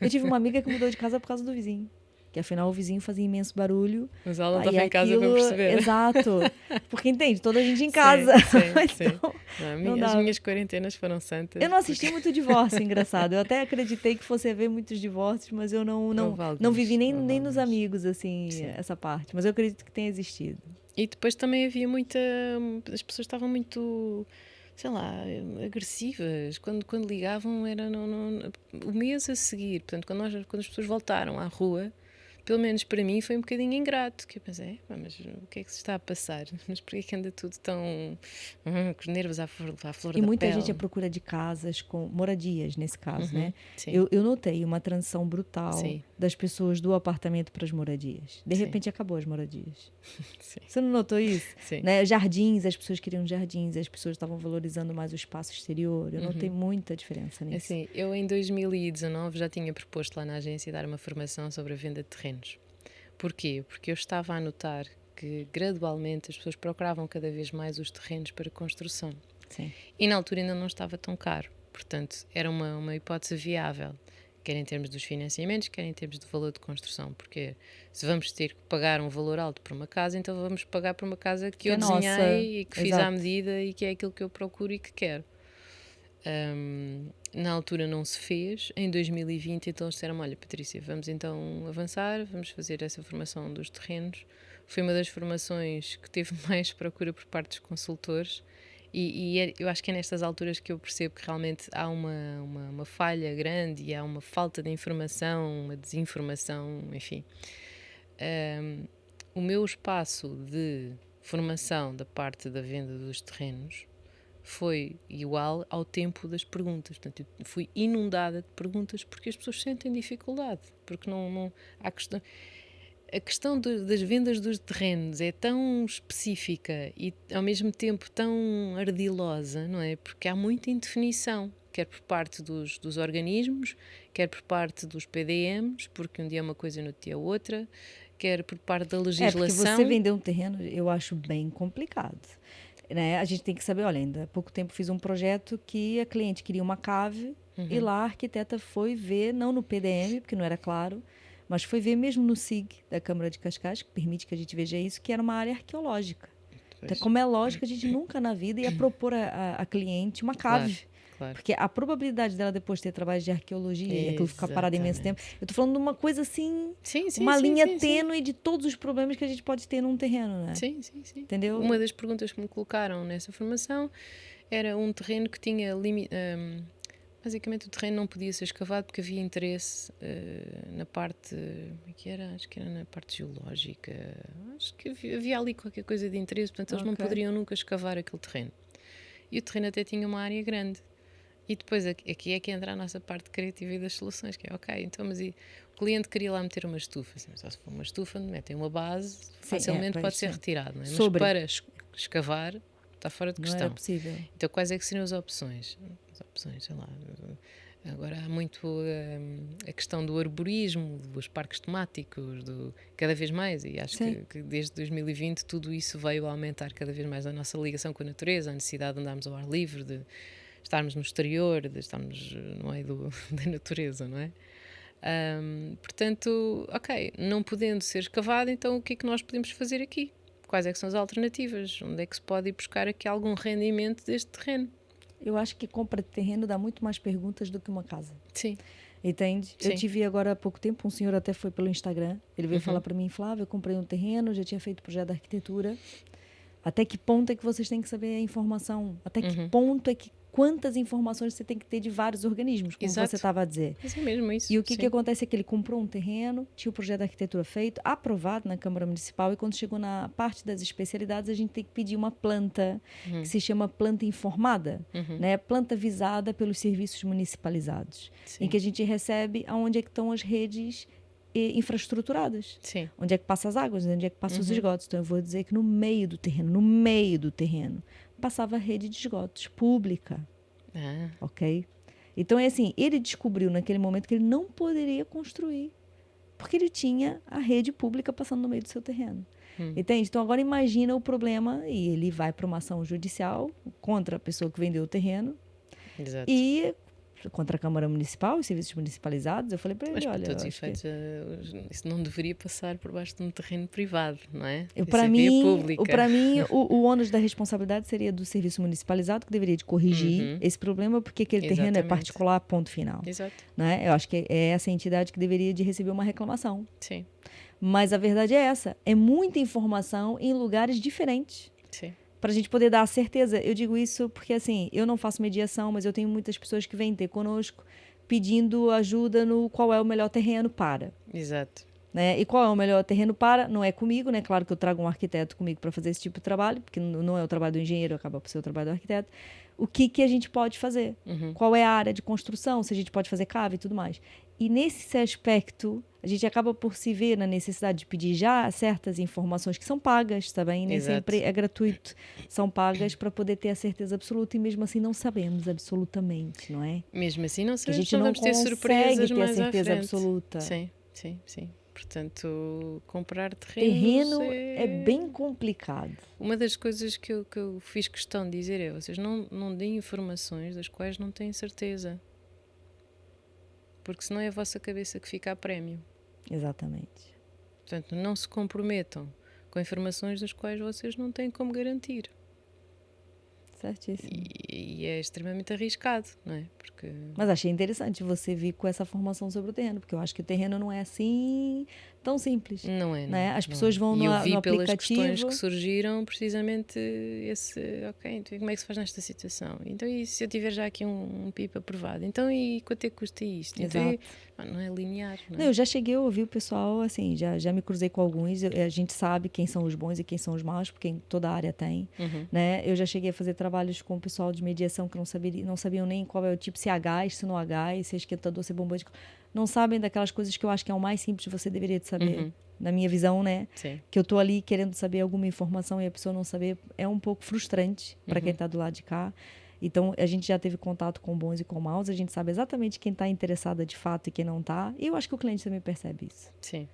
Eu tive uma amiga que mudou de casa por causa do vizinho. Que afinal o vizinho fazia imenso barulho. Mas ela não E estava em casa para aquilo, perceber. exato. Porque entende, toda a gente em Sim, casa. sim, sim. Então, Não, não as dava. minhas quarentenas foram santas. Eu não assisti muito divórcio, engraçado. Eu até acreditei que fosse haver muitos divórcios, mas eu Houve não vivi alguns, houve nem nos alguns. amigos, assim, Sim. essa parte. Mas eu acredito que tenha existido. E depois também havia muita. As pessoas estavam muito, sei lá, agressivas. Quando ligavam, era o mês a seguir. Portanto, quando as pessoas voltaram à rua, pelo menos para mim, foi um bocadinho ingrato. Que eu pensei, mas o que é que se está a passar? Mas porquê que anda tudo tão. Com os nervos à flor E da muita gente à pele? procura de casas com moradias, nesse caso, né? Sim, Eu notei uma transição brutal sim, das pessoas do apartamento para as moradias. De sim, repente acabou as moradias. sim, Você não notou isso? sim. Né? Jardins, as pessoas queriam jardins, as pessoas estavam valorizando mais o espaço exterior. Eu notei muita diferença nisso. Assim, eu em 2019 já tinha proposto lá na agência dar uma formação sobre a venda de terrenos. Porquê? Porque eu estava a notar que gradualmente as pessoas procuravam cada vez mais os terrenos para construção. Sim. E na altura ainda não estava tão caro. Portanto, era uma hipótese viável, quer em termos dos financiamentos, quer em termos de valor de construção. Porque se vamos ter que pagar um valor alto por uma casa, então vamos pagar por uma casa que eu é nossa. desenhei e que fiz à Exato. medida e que é aquilo que eu procuro e que quero. Na altura não se fez, em 2020 então eles disseram, olha Patrícia, vamos então avançar, vamos fazer essa formação dos terrenos. Foi uma das formações que teve mais procura por parte dos consultores e eu acho que é nestas alturas que eu percebo que realmente há uma falha grande e há uma falta de informação, uma desinformação, enfim. O meu espaço de formação da parte da venda dos terrenos foi igual ao tempo das perguntas. Portanto, eu fui inundada de perguntas porque as pessoas sentem dificuldade. Porque não há questão. A questão das vendas dos terrenos é tão específica e ao mesmo tempo tão ardilosa, não é? Porque há muita indefinição, quer por parte dos organismos, quer por parte dos PDMs, porque um dia é uma coisa e no outro dia é outra, quer por parte da É, porque você legislação. vender um terreno, eu acho bem complicado. Né? A gente tem que saber, olha, ainda há pouco tempo fiz um projeto que a cliente queria uma cave e lá a arquiteta foi ver, não no PDM, porque não era claro, mas foi ver mesmo no SIG da Câmara de Cascais, que permite que a gente veja isso, que era uma área arqueológica. Então, como é lógico, a gente nunca na vida ia propor a cliente uma cave. Claro, claro. Porque a probabilidade dela depois ter trabalho de arqueologia e aquilo ficar parado imenso tempo. Eu tô falando de uma coisa assim, uma linha tênue de todos os problemas que a gente pode ter num terreno, né? Sim. Entendeu? Uma das perguntas que me colocaram nessa formação era um terreno que tinha basicamente o terreno não podia ser escavado porque havia interesse na parte, que era? Acho que era na parte geológica, acho que havia ali qualquer coisa de interesse, portanto eles não poderiam nunca escavar aquele terreno. E o terreno até tinha uma área grande. E depois aqui é que entra a nossa parte criativa e das soluções, que é ok, então mas o cliente queria lá meter uma estufa, assim, só se for uma estufa, metem uma base, facilmente pode ser retirado, não é? Mas para escavar está fora de questão. Não é possível. Então quais é que seriam as opções? As opções, sei lá, agora há muito a questão do arborismo, dos parques temáticos, cada vez mais, e acho que desde 2020 tudo isso veio a aumentar cada vez mais a nossa ligação com a natureza, a necessidade de andarmos ao ar livre, de estarmos no exterior, de estarmos no meio da natureza, não é? Portanto, ok, não podendo ser escavado, então o que é que nós podemos fazer aqui? Quais é que são as alternativas? Onde é que se pode ir buscar aqui algum rendimento deste terreno? Eu acho que compra de terreno dá muito mais perguntas do que uma casa. Sim. Entende? Sim. Eu tive agora há pouco tempo, um senhor até foi pelo Instagram, ele veio falar para mim, Flávia, eu comprei um terreno, já tinha feito projeto de arquitetura, Até que ponto é que vocês têm que saber a informação? Até que Uhum. ponto é que quantas informações você tem que ter de vários organismos, como você Exato. estava a dizer. Mas é mesmo isso. E o que Sim. acontece é que ele comprou um terreno, tinha o projeto de arquitetura feito, aprovado na Câmara Municipal, e quando chegou na parte das especialidades, a gente tem que pedir uma planta que se chama planta informada, né? Planta visada pelos serviços municipalizados, Sim. em que a gente recebe aonde é que estão as redes infraestruturadas. Sim. Onde é que passa as águas, onde é que passa os esgotos. Então, eu vou dizer que no meio do terreno, passava a rede de esgotos pública, Ah, ok? Então, é assim, ele descobriu naquele momento que ele não poderia construir, porque ele tinha a rede pública passando no meio do seu terreno. Entende? Então, agora imagina o problema, e ele vai para uma ação judicial contra a pessoa que vendeu o terreno, exato. e contra a Câmara Municipal, os serviços municipalizados. Eu falei para ele, Mas, para olha, todos eu os acho que efeitos, isso não deveria passar por baixo de um terreno privado, não é? para Isso é via mim, pública. para mim o ônus da responsabilidade seria do serviço municipalizado, que deveria de corrigir esse problema, porque aquele terreno é Exatamente. particular, ponto final. Exato. Né? Eu acho que é essa entidade que deveria de receber uma reclamação. Sim. Mas a verdade é essa, é muita informação em lugares diferentes. Sim. Para a gente poder dar a certeza. Eu digo isso porque, assim, eu não faço mediação, mas eu tenho muitas pessoas que vêm ter conosco pedindo ajuda no qual é o melhor terreno para. Exato. Né? E qual é o melhor terreno para? Não é comigo, né? Claro que eu trago um arquiteto comigo para fazer esse tipo de trabalho, porque não é o trabalho do engenheiro, acaba por ser o trabalho do arquiteto. O que a gente pode fazer? Qual é a área de construção? Se a gente pode fazer cave e tudo mais. E nesse aspecto, a gente acaba por se ver na necessidade de pedir já certas informações que são pagas, tá bem? Nem Exato. sempre é gratuito. São pagas para poder ter a certeza absoluta, e mesmo assim não sabemos absolutamente, não é? Mesmo assim, não Que a sabemos gente se não não vamos ter consegue surpresas ter a mais à certeza frente. absoluta. Sim, sim, sim. Portanto, comprar Terreno terrenos é bem complicado. Uma das coisas que eu fiz questão de dizer é: vocês não deem informações das quais não têm certeza. Porque senão é a vossa cabeça que fica a prémio. Exatamente. Portanto, não se comprometam com informações das quais vocês não têm como garantir. Certíssimo. E é extremamente arriscado, não é? Porque Mas achei interessante você vir com essa formação sobre o terreno, porque eu acho que o terreno não é assim tão simples. não é, Né? não, As não pessoas é. vão E eu vi no pelas questões aplicativo. que surgiram precisamente esse, ok, então como é que se faz nesta situação? Então e se eu tiver já aqui um PIP aprovado? Então e quanto é que custa isto? Então, Exato. não é linear, não é? Não, eu já cheguei a ouvir o pessoal, assim, já me cruzei com alguns, a gente sabe quem são os bons e quem são os maus, porque em toda a área tem, né? Eu já cheguei a fazer trabalhos com o pessoal de mediação que não sabiam nem qual é o tipo, se é gás, se não há gás, se é esquentador, se é bombante. Não sabem daquelas coisas que eu acho que é o mais simples que você deveria de saber. Na minha visão, né? Sim. Que eu tô ali querendo saber alguma informação e a pessoa não saber, é um pouco frustrante para quem está do lado de cá. Então, a gente já teve contato com bons e com maus, a gente sabe exatamente quem está interessada de fato e quem não está. E eu acho que o cliente também percebe isso. Sim.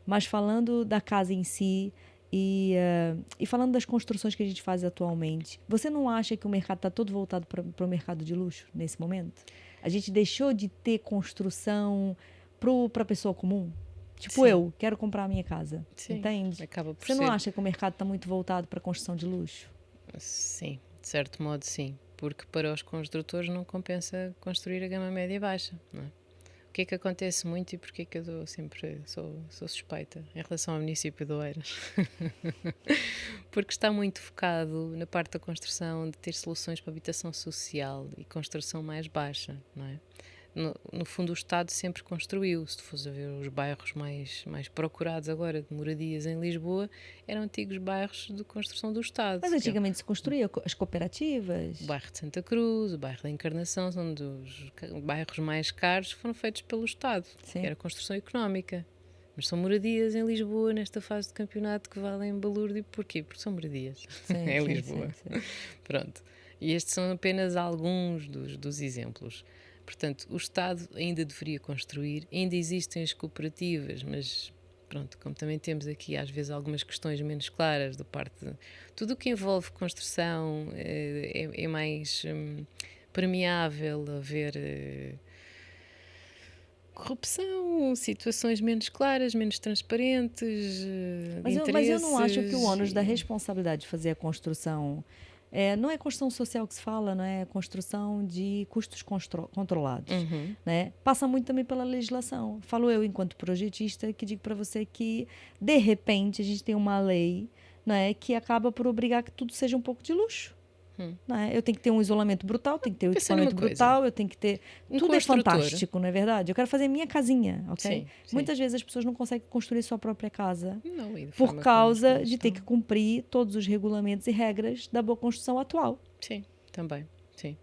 Mas falando da casa em si e falando das construções que a gente faz atualmente, você não acha que o mercado está todo voltado para o mercado de luxo nesse momento? A gente deixou de ter construção para a pessoa comum? Tipo, Sim. eu quero comprar a minha casa, Sim. entende? Acaba por Você ser. não acha que o mercado está muito voltado para a construção de luxo? Sim, de certo modo sim, porque para os construtores não compensa construir a gama média baixa, não é? O que é que acontece muito e porque é que eu sou suspeita em relação ao município de Oeiras? Porque está muito focado na parte da construção, de ter soluções para habitação social e construção mais baixa, não é? No fundo, o Estado sempre construiu. Se tu fores a ver os bairros mais procurados agora de moradias em Lisboa, eram antigos bairros de construção do Estado. Mas antigamente se construía as cooperativas. O bairro de Santa Cruz, o bairro da Encarnação, são dos bairros mais caros que foram feitos pelo Estado, Sim. que era construção económica. Mas são moradias em Lisboa, nesta fase de campeonato, que valem balúrdio. Porquê? Porque são moradias. Sim, É sim, Lisboa. sim. Pronto. E estes são apenas alguns dos exemplos. Portanto, o Estado ainda deveria construir, ainda existem as cooperativas, mas pronto, como também temos aqui às vezes algumas questões menos claras da parte de tudo o que envolve construção é mais permeável a ver corrupção, situações menos claras, menos transparentes, Mas eu não acho que o ônus da responsabilidade de fazer a construção não é construção social que se fala, não é construção de custos controlados. Né? Passa muito também pela legislação. Falo eu, enquanto projetista, que digo para você que, de repente, a gente tem uma lei, né, que acaba por obrigar que tudo seja um pouco de luxo. Hum. Né? Eu tenho que ter um isolamento brutal, tenho que ter um Pensa numa equipamento coisa. brutal, eu tenho que ter... Um Tudo é construtor. fantástico, não é verdade? Eu quero fazer minha casinha, ok? Sim, sim. Muitas vezes as pessoas não conseguem construir sua própria casa Não, e da por forma como as causa coisas de ter estão. que cumprir todos os regulamentos e regras da boa construção atual. Sim, também. Sim.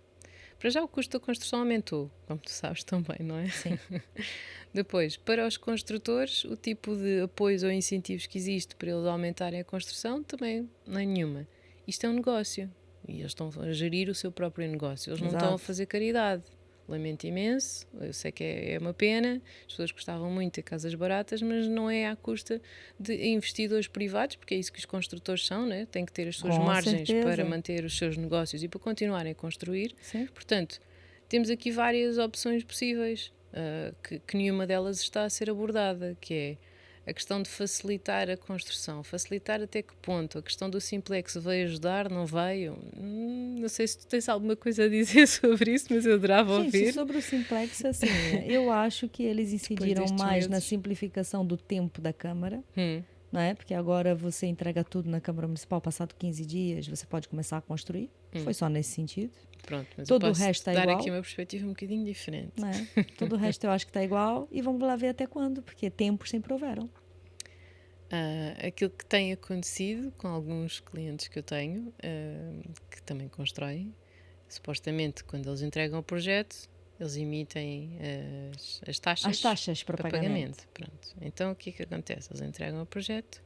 Para já o custo da construção aumentou, como tu sabes também, não é? Sim. Depois, para os construtores, o tipo de apoios ou incentivos que existe para eles aumentarem a construção também não é nenhuma. Isto é um negócio e eles estão a gerir o seu próprio negócio. Eles não estão a Exato. fazer caridade. Lamento imenso, eu sei que é uma pena, as pessoas gostavam muito de ter casas baratas, mas não é à custa de investidores privados, porque é isso que os construtores são, né? Têm que ter as suas Com margens certeza. para manter os seus negócios e para continuarem a construir. Sim. Portanto, temos aqui várias opções possíveis, que nenhuma delas está a ser abordada, que é a questão de facilitar a construção. Facilitar até que ponto? A questão do Simplex veio ajudar, não veio? Não sei se tu tens alguma coisa a dizer sobre isso, mas eu adorava Gente, ouvir. sobre o Simplex, assim, eu acho que eles incidiram destes mais na meses. simplificação do tempo da Câmara, Hum, não é? Porque agora você entrega tudo na Câmara Municipal, passado 15 dias, você pode começar a construir. Foi só nesse sentido. pronto, mas Todo eu o posso resto é dar igual. aqui uma perspectiva um bocadinho diferente. Não é? Todo o resto eu acho que está igual e vamos lá ver até quando, porque tempos sempre houveram. Aquilo que tem acontecido com alguns clientes que eu tenho, que também constroem, supostamente quando eles entregam o projeto, eles emitem as taxas, As taxas para pagamento. Pronto. Então o que é que acontece? Eles entregam o projeto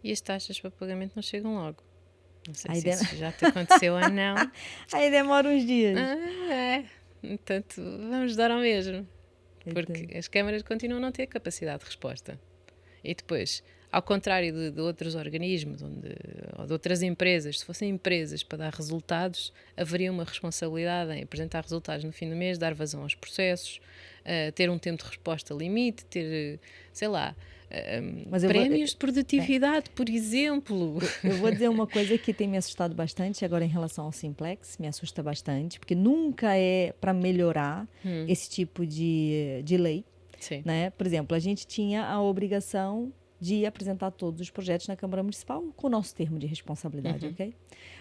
e as taxas para pagamento não chegam logo. Não sei Aí se isso já te aconteceu ou não. Aí demora uns dias. Portanto, vamos dar ao mesmo. Porque Então, as câmaras continuam a não ter capacidade de resposta. E depois, ao contrário de outros organismos ou de outras empresas, se fossem empresas para dar resultados, haveria uma responsabilidade em apresentar resultados no fim do mês, dar vazão aos processos, ter um tempo de resposta limite, ter, sei lá, Mas prémios de produtividade, por exemplo. eu vou dizer uma coisa que tem me assustado bastante agora em relação ao Simplex, me assusta bastante, porque nunca é para melhorar esse tipo de lei. Sim. Né? Por exemplo, a gente tinha a obrigação de apresentar todos os projetos na Câmara Municipal com o nosso termo de responsabilidade, ok?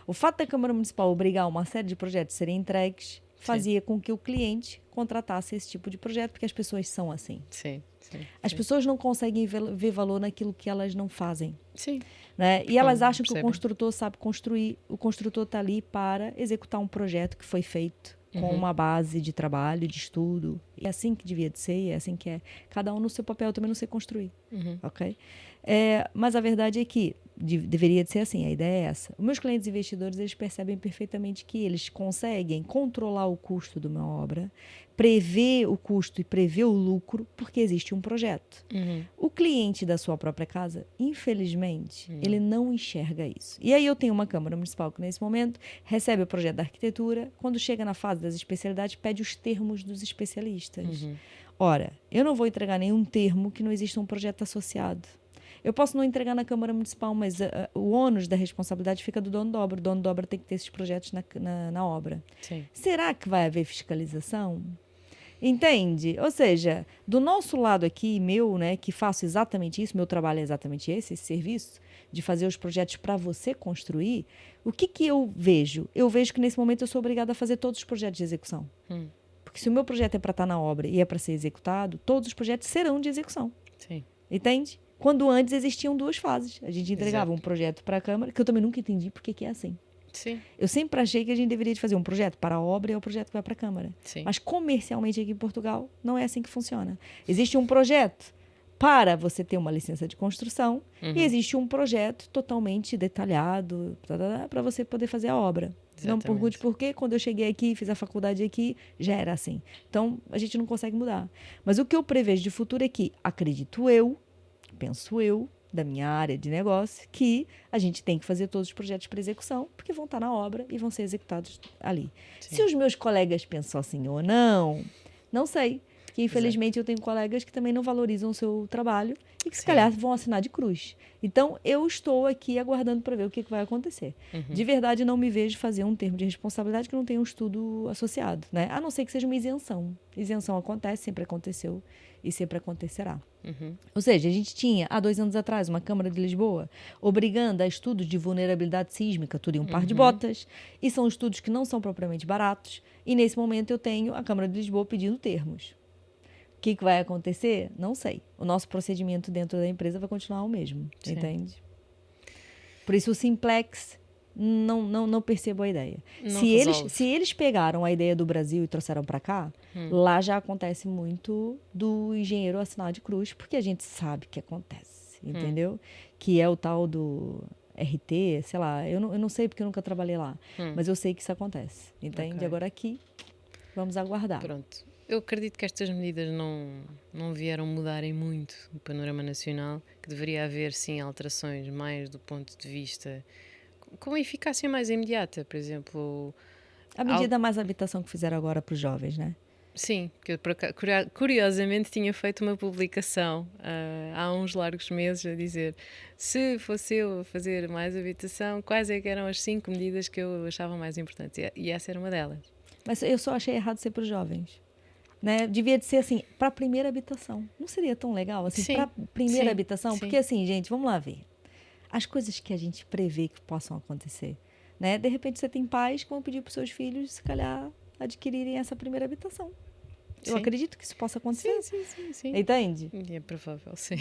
O fato da Câmara Municipal obrigar uma série de projetos a serem entregues fazia com que o cliente contratasse esse tipo de projeto, porque as pessoas são assim. Sim. As pessoas não conseguem ver valor naquilo que elas não fazem. Sim. Né? E elas acham que o percebem. construtor sabe construir. O construtor está ali para executar um projeto que foi feito com uma base de trabalho, de estudo. É assim que devia de ser, é assim que é. Cada um no seu papel, eu também não sei construir. Ok? Mas a verdade é que deveria de ser assim, a ideia é essa. Os meus clientes investidores, eles percebem perfeitamente que eles conseguem controlar o custo de uma obra, prever o custo e prever o lucro, porque existe um projeto. O cliente da sua própria casa, infelizmente, ele não enxerga isso. E aí eu tenho uma Câmara Municipal que, nesse momento, recebe o projeto da arquitetura, quando chega na fase das especialidades, pede os termos dos especialistas. Ora, eu não vou entregar nenhum termo que não exista um projeto associado. Eu posso não entregar na Câmara Municipal, mas o ônus da responsabilidade fica do dono da obra. O dono da obra tem que ter esses projetos na obra. Sim. Será que vai haver fiscalização? Entende? Ou seja, do nosso lado aqui, meu, né, que faço exatamente isso, meu trabalho é exatamente esse serviço, de fazer os projetos para você construir, o que eu vejo? Eu vejo que nesse momento eu sou obrigada a fazer todos os projetos de execução. Porque se o meu projeto é para estar na obra e é para ser executado, todos os projetos serão de execução. Sim. Entende? Quando antes existiam duas fases. A gente entregava um projeto para a Câmara, que eu também nunca entendi por que é assim. Sim. Eu sempre achei que a gente deveria de fazer um projeto para a obra e é o projeto que vai para a Câmara. Sim. Mas comercialmente aqui em Portugal não é assim que funciona. Existe um projeto para você ter uma licença de construção e existe um projeto totalmente detalhado para você poder fazer a obra. Não pergunte por quê. Quando eu cheguei aqui, fiz a faculdade aqui, já era assim. Então, a gente não consegue mudar. Mas o que eu prevejo de futuro é que, acredito eu, penso eu, da minha área de negócio, que a gente tem que fazer todos os projetos para execução, porque vão estar na obra e vão ser executados ali. Sim. Se os meus colegas pensam assim ou não sei. Porque, infelizmente, eu tenho colegas que também não valorizam o seu trabalho e que, se calhar, vão assinar de cruz. Então, eu estou aqui aguardando para ver o que vai acontecer. De verdade, não me vejo fazer um termo de responsabilidade que não tenha um estudo associado, né? A não ser que seja uma isenção. Isenção acontece, sempre aconteceu e sempre acontecerá. Ou seja, a gente tinha, há 2 anos atrás, uma Câmara de Lisboa obrigando a estudos de vulnerabilidade sísmica, tudo em um par de botas, e são estudos que não são propriamente baratos, e nesse momento eu tenho a Câmara de Lisboa pedindo termos. O que vai acontecer? Não sei. O nosso procedimento dentro da empresa vai continuar o mesmo, entende? Por isso o Simplex não percebo a ideia. Se eles pegaram a ideia do Brasil e trouxeram para cá, lá já acontece muito do engenheiro assinar de cruz, porque a gente sabe que acontece, entendeu? Que é o tal do RT, sei lá, eu não sei porque eu nunca trabalhei lá, mas eu sei que isso acontece, entende? Ok. Agora aqui, vamos aguardar. Pronto. Eu acredito que estas medidas não vieram mudarem muito o panorama nacional, que deveria haver, sim, alterações mais do ponto de vista com eficácia mais imediata, por exemplo. A medida mais habitação que fizeram agora para os jovens, né? Sim, que eu curiosamente tinha feito uma publicação há uns largos meses a dizer: se fosse eu a fazer mais habitação, quais é que eram as 5 medidas que eu achava mais importantes? E essa era uma delas. Mas eu só achei errado ser para os jovens. Né? Devia de ser assim, para a primeira habitação. Não seria tão legal assim, para a primeira habitação? Sim. Porque assim, gente, vamos lá ver. As coisas que a gente prevê que possam acontecer. Né? De repente você tem pais que vão pedir para os seus filhos, se calhar, adquirirem essa primeira habitação. Eu acredito que isso possa acontecer. Sim. Entende? É provável, sim.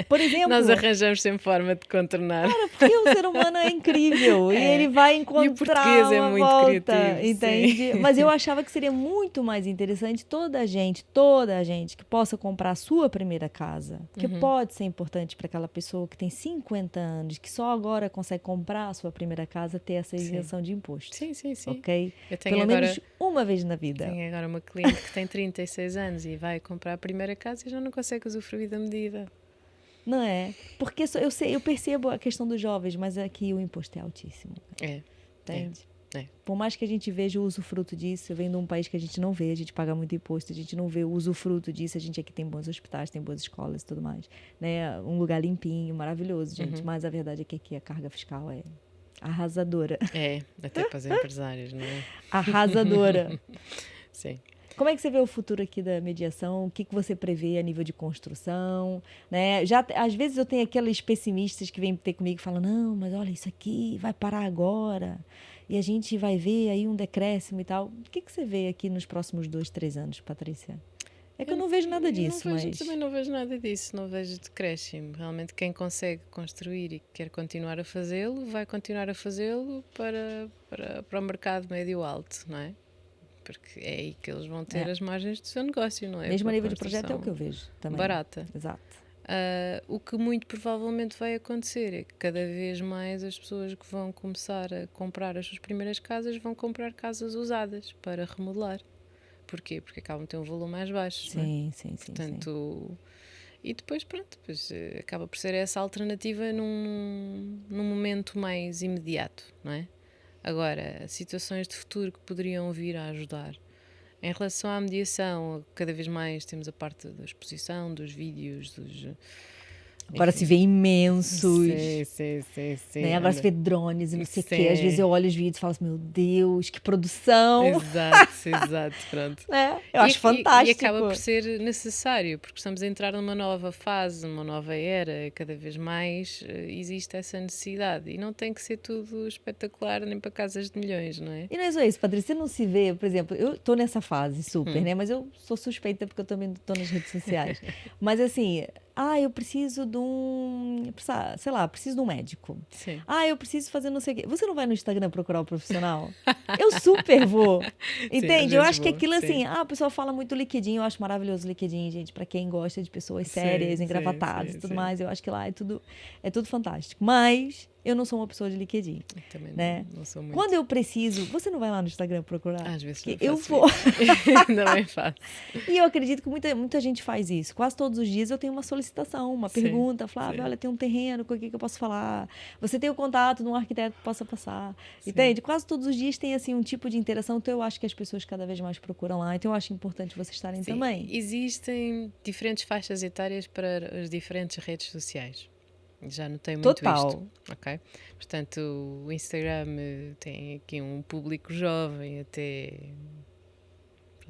Por exemplo... Nós arranjamos sempre forma de contornar. Cara, porque o ser humano é incrível. E ele vai encontrar e o português é muito volta, criativo, entende? Sim. Mas eu achava que seria muito mais interessante toda a gente que possa comprar a sua primeira casa. Que pode ser importante para aquela pessoa que tem 50 anos, que só agora consegue comprar a sua primeira casa, ter essa isenção de imposto. Sim. Ok? Pelo menos uma vez na vida. Tenho agora uma cliente que tem 36 anos e vai comprar a primeira casa e já não consegue usufruir da medida. Não é? Porque eu percebo a questão dos jovens, mas aqui o imposto é altíssimo. Entende? Por mais que a gente veja o usufruto disso, eu venho de um país que a gente não vê, a gente paga muito imposto, a gente não vê o usufruto disso, a gente aqui tem bons hospitais, tem boas escolas e tudo mais. Né? Um lugar limpinho, maravilhoso, gente. Mas a verdade é que aqui a carga fiscal é arrasadora. Até para os empresários, não é? Arrasadora. Sim. Como é que você vê o futuro aqui da mediação? O que você prevê a nível de construção? Né? Às vezes eu tenho aqueles pessimistas que vêm ter comigo e falam, não, mas olha, isso aqui vai parar agora e a gente vai ver aí um decréscimo e tal. O que você vê aqui nos próximos 2, 3 anos, Patrícia? É que eu não vejo nada disso. Também não vejo nada disso, não vejo decréscimo. Realmente quem consegue construir e quer continuar a fazê-lo, vai continuar a fazê-lo para o mercado médio-alto, não é? Porque é aí que eles vão ter as margens do seu negócio, não é? Mesmo a nível de projeto é o que eu vejo também. Barata. Exato. O que muito provavelmente vai acontecer é que cada vez mais as pessoas que vão começar a comprar as suas primeiras casas vão comprar casas usadas para remodelar. Porquê? Porque acabam de ter um valor mais baixo. Sim. Portanto, e depois, pronto, acaba por ser essa alternativa num momento mais imediato, não é? Agora, situações de futuro que poderiam vir a ajudar. Em relação à mediação, cada vez mais temos a parte da exposição, dos vídeos, Agora se vê imensos. Sim. Né? Agora se vê drones e não sei o quê. Às vezes eu olho os vídeos e falo assim, meu Deus, que produção. Exato, pronto. Eu acho fantástico. E acaba por ser necessário, porque estamos a entrar numa nova fase, numa nova era, cada vez mais existe essa necessidade. E não tem que ser tudo espetacular, nem para casas de milhões, não é? E não é só isso, Patrícia, você não se vê, por exemplo, eu estou nessa fase super, né? Mas eu sou suspeita porque eu também estou nas redes sociais. Mas assim... eu preciso de preciso de um médico. Sim. Eu preciso fazer não sei o quê. Você não vai no Instagram procurar o profissional? Eu super vou. Entende? Eu acho que aquilo assim, o pessoal fala muito LinkedIn, eu acho maravilhoso o LinkedIn, gente, para quem gosta de pessoas sérias, engravatadas e tudo mais, eu acho que lá é tudo fantástico. Mas Eu não sou uma pessoa de LinkedIn, Eu também né? não sou muito. Quando eu preciso, você não vai lá no Instagram procurar? Às vezes Que não eu faço vou. isso. Não é fácil. E eu acredito que muita gente faz isso. Quase todos os dias eu tenho uma solicitação, uma Sim, pergunta, Flávia, sim, olha, tem um terreno, com o que que eu posso falar? Você tem o contato de um arquiteto que possa passar? sim. Entende? Quase todos os dias tem assim um tipo de interação, então eu acho que as pessoas cada vez mais procuram lá. Então eu acho importante vocês estarem Sim, também. existem diferentes faixas etárias para as diferentes redes sociais. Já notei muito Total. isto, ok? Portanto, o Instagram tem aqui um público jovem até...